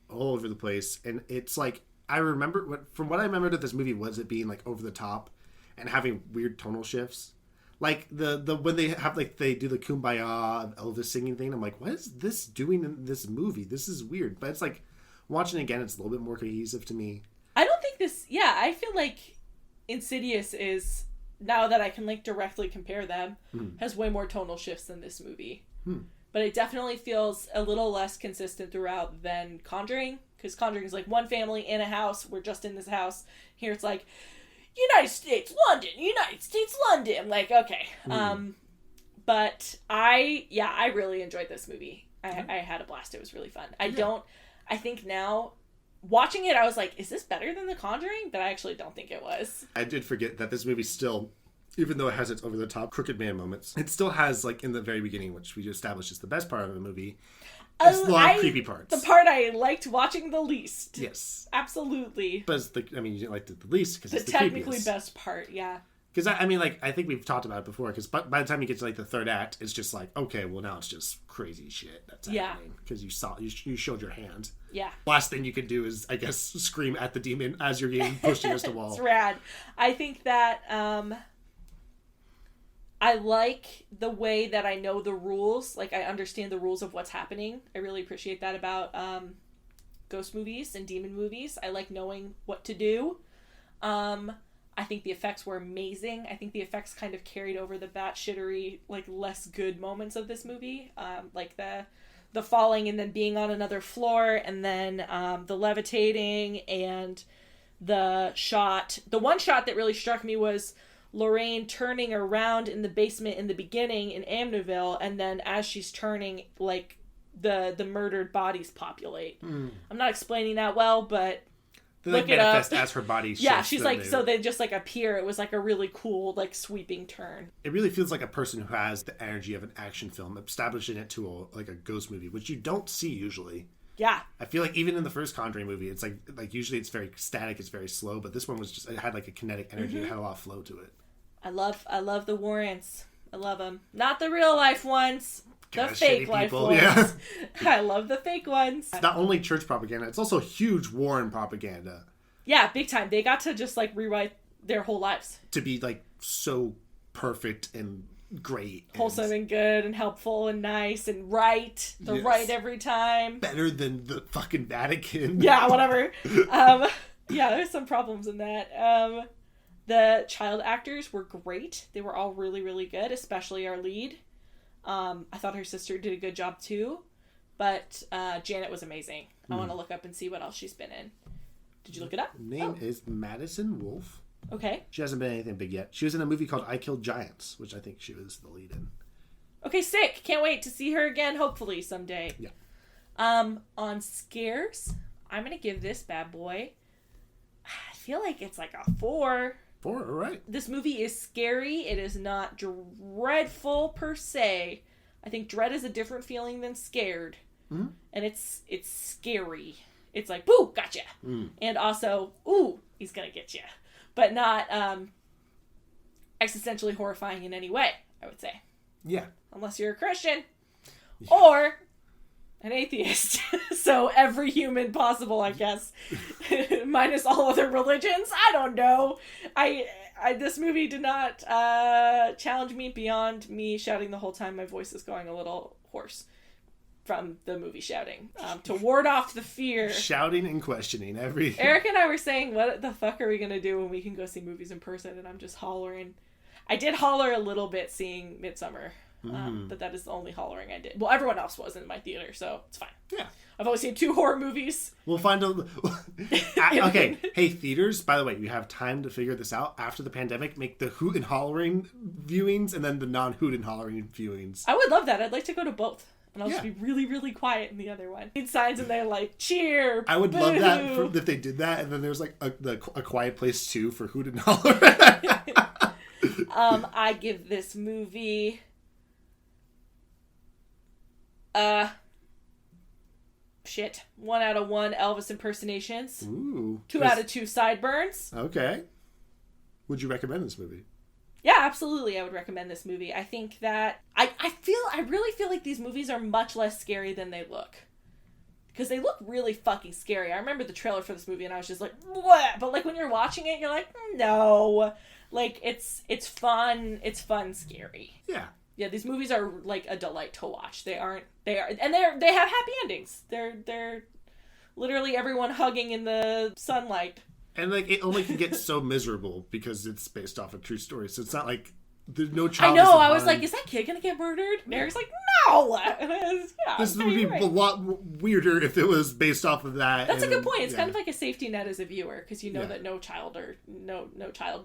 all over the place, and it's like I remember, from what I remembered of this movie was it being, like, over the top and having weird tonal shifts. Like, the when they have, like, they do the Kumbaya Elvis singing thing, I'm like, what is this doing in this movie? This is weird. But it's like, watching it again, it's a little bit more cohesive to me. I don't think this, I feel like Insidious is, now that I can, like, directly compare them, has way more tonal shifts than this movie. But it definitely feels a little less consistent throughout than Conjuring, because Conjuring is like one family in a house, we're just in this house. Here it's like, United States, London. Like, okay. But I really enjoyed this movie. I had a blast. It was really fun. I think now, watching it, I was like, is this better than The Conjuring? But I actually don't think it was. I did forget that this movie still, even though it has its over-the-top crooked man moments, it still has, like, in the very beginning, which we established is the best part of the movie, it's a lot of creepy parts. The part I liked watching the least. Yes. Absolutely. But it's you didn't like it the least because it's the technically creepiest. Best part, yeah. Because, I think we've talked about it before, because by the time you get to, like, the third act, it's just like, okay, well, now it's just crazy shit that's happening. Because you showed your hand. Yeah. Last thing you can do is, I guess, scream at the demon as you're getting pushed against the wall. It's rad. I think that, I like the way that I know the rules. Like, I understand the rules of what's happening. I really appreciate that about ghost movies and demon movies. I like knowing what to do. I think the effects were amazing. I think the effects kind of carried over the batshittery, like, less good moments of this movie. Like the falling and then being on another floor, and then the levitating, and the shot. The one shot that really struck me was Lorraine turning around in the basement in the beginning in Amityville, and then as she's turning, like, the murdered bodies populate. I'm not explaining that well, but they, like, manifest as her body shifts. Yeah, she's like, so they just, like, appear. It was, like, a really cool, like, sweeping turn. It really feels like a person who has the energy of an action film, establishing it to a ghost movie, which you don't see usually. Yeah. I feel like even in the first Conjuring movie, it's like usually it's very static, it's very slow, but this one was just, it had, like, a kinetic energy, it had a lot of flow to it. I love the Warrens. I love them. Not the real life ones. The fake life ones. Yeah. I love the fake ones. It's not only church propaganda, it's also huge Warren propaganda. Yeah, big time. They got to just, like, rewrite their whole lives. To be, like, so perfect and great. Wholesome and good and helpful and nice and right. They're right every time. Better than the fucking Vatican. Yeah, whatever. Yeah, there's some problems in that. The child actors were great. They were all really, really good, especially our lead. I thought her sister did a good job too, but Janet was amazing. I want to look up and see what else she's been in. Did you look it up? Her name is Madison Wolfe. Okay. She hasn't been in anything big yet. She was in a movie called I Killed Giants, which I think she was the lead in. Okay, sick. Can't wait to see her again, hopefully, someday. Yeah. On scares, I'm going to give this bad boy, I feel like it's like a 4. 4, all right. This movie is scary. It is not dreadful per se. I think dread is a different feeling than scared. Mm-hmm. And it's scary. It's like, boo, gotcha. And also, ooh, he's gonna get you. But not existentially horrifying in any way, I would say. Yeah. Unless you're a Christian. Yeah. Or an atheist. So every human possible, I guess. Minus all other religions. I don't know. I this movie did not challenge me beyond me shouting the whole time. My voice is going a little hoarse from the movie shouting. To ward off the fear. Shouting and questioning everything. Eric and I were saying, what the fuck are we going to do when we can go see movies in person? And I'm just hollering. I did holler a little bit seeing Midsummer. But that is the only hollering I did. Well, everyone else was in my theater, so it's fine. Yeah. I've only seen 2 horror movies. We'll find a... Okay. Hey, theaters, by the way, you have time to figure this out. After the pandemic, make the hoot and hollering viewings and then the non-hoot and hollering viewings. I would love that. I'd like to go to both. And I'll just be really, really quiet in the other one. Need signs and they're like, cheer, I would love that if they did that. And then there's like a Quiet Place 2 for hoot and holler. I give this movie... 1 out of 1 Elvis impersonations. Ooh. 2 out of 2 sideburns. Okay. Would you recommend this movie? Yeah, absolutely. I would recommend this movie. I think that I really feel like these movies are much less scary than they look. because they look really fucking scary. I remember the trailer for this movie and I was just like, what? But like when you're watching it, you're like, no. Like it's fun. It's fun, scary. Yeah. Yeah, these movies are like a delight to watch. They have happy endings. They're literally everyone hugging in the sunlight. And like it only can get so miserable because it's based off a true story. So it's not like there's no child. I know. I was like, is that kid gonna get murdered? And Eric's like, no. And this would be a lot weirder if it was based off of that. That's a good point. It's kind of like a safety net as a viewer because you know that no child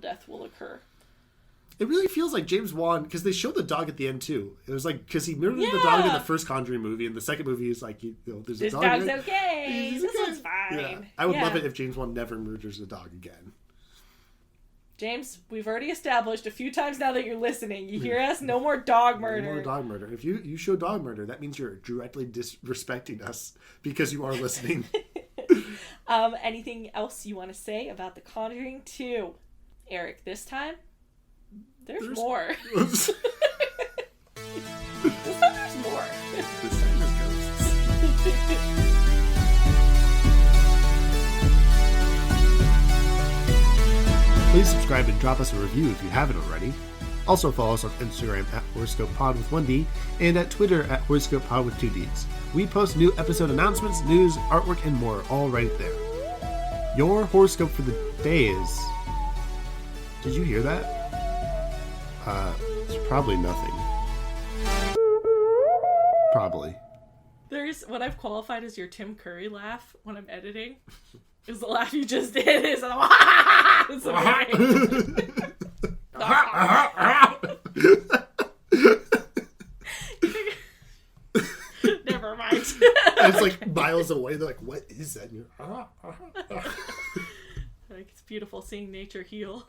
death will occur. It really feels like James Wan, because they show the dog at the end too. It was like, because he murdered the dog in the first Conjuring movie, and the second movie is like, there's this a dog. This dog's okay. This one's fine. Yeah. I would love it if James Wan never murders a dog again. James, we've already established a few times now that you're listening. You hear us? No more dog murder. No more dog murder. If you show dog murder, that means you're directly disrespecting us because you are listening. Anything else you want to say about The Conjuring 2? Eric, this time? There's more. This time there's more. This time there's ghosts. Please subscribe and drop us a review if you haven't already. Also follow us on Instagram at HorrorscopePod with 1D and at Twitter at HorrorscopePod with 2Ds. We post new episode announcements, news, artwork, and more all right there. Your horoscope for the day is... Did you hear that? It's probably nothing. Probably. There's what I've qualified as your Tim Curry laugh when I'm editing. Is the laugh you just did. It's Never mind. It's like miles away. They're like, what is that? And you're, like, it's beautiful seeing nature heal.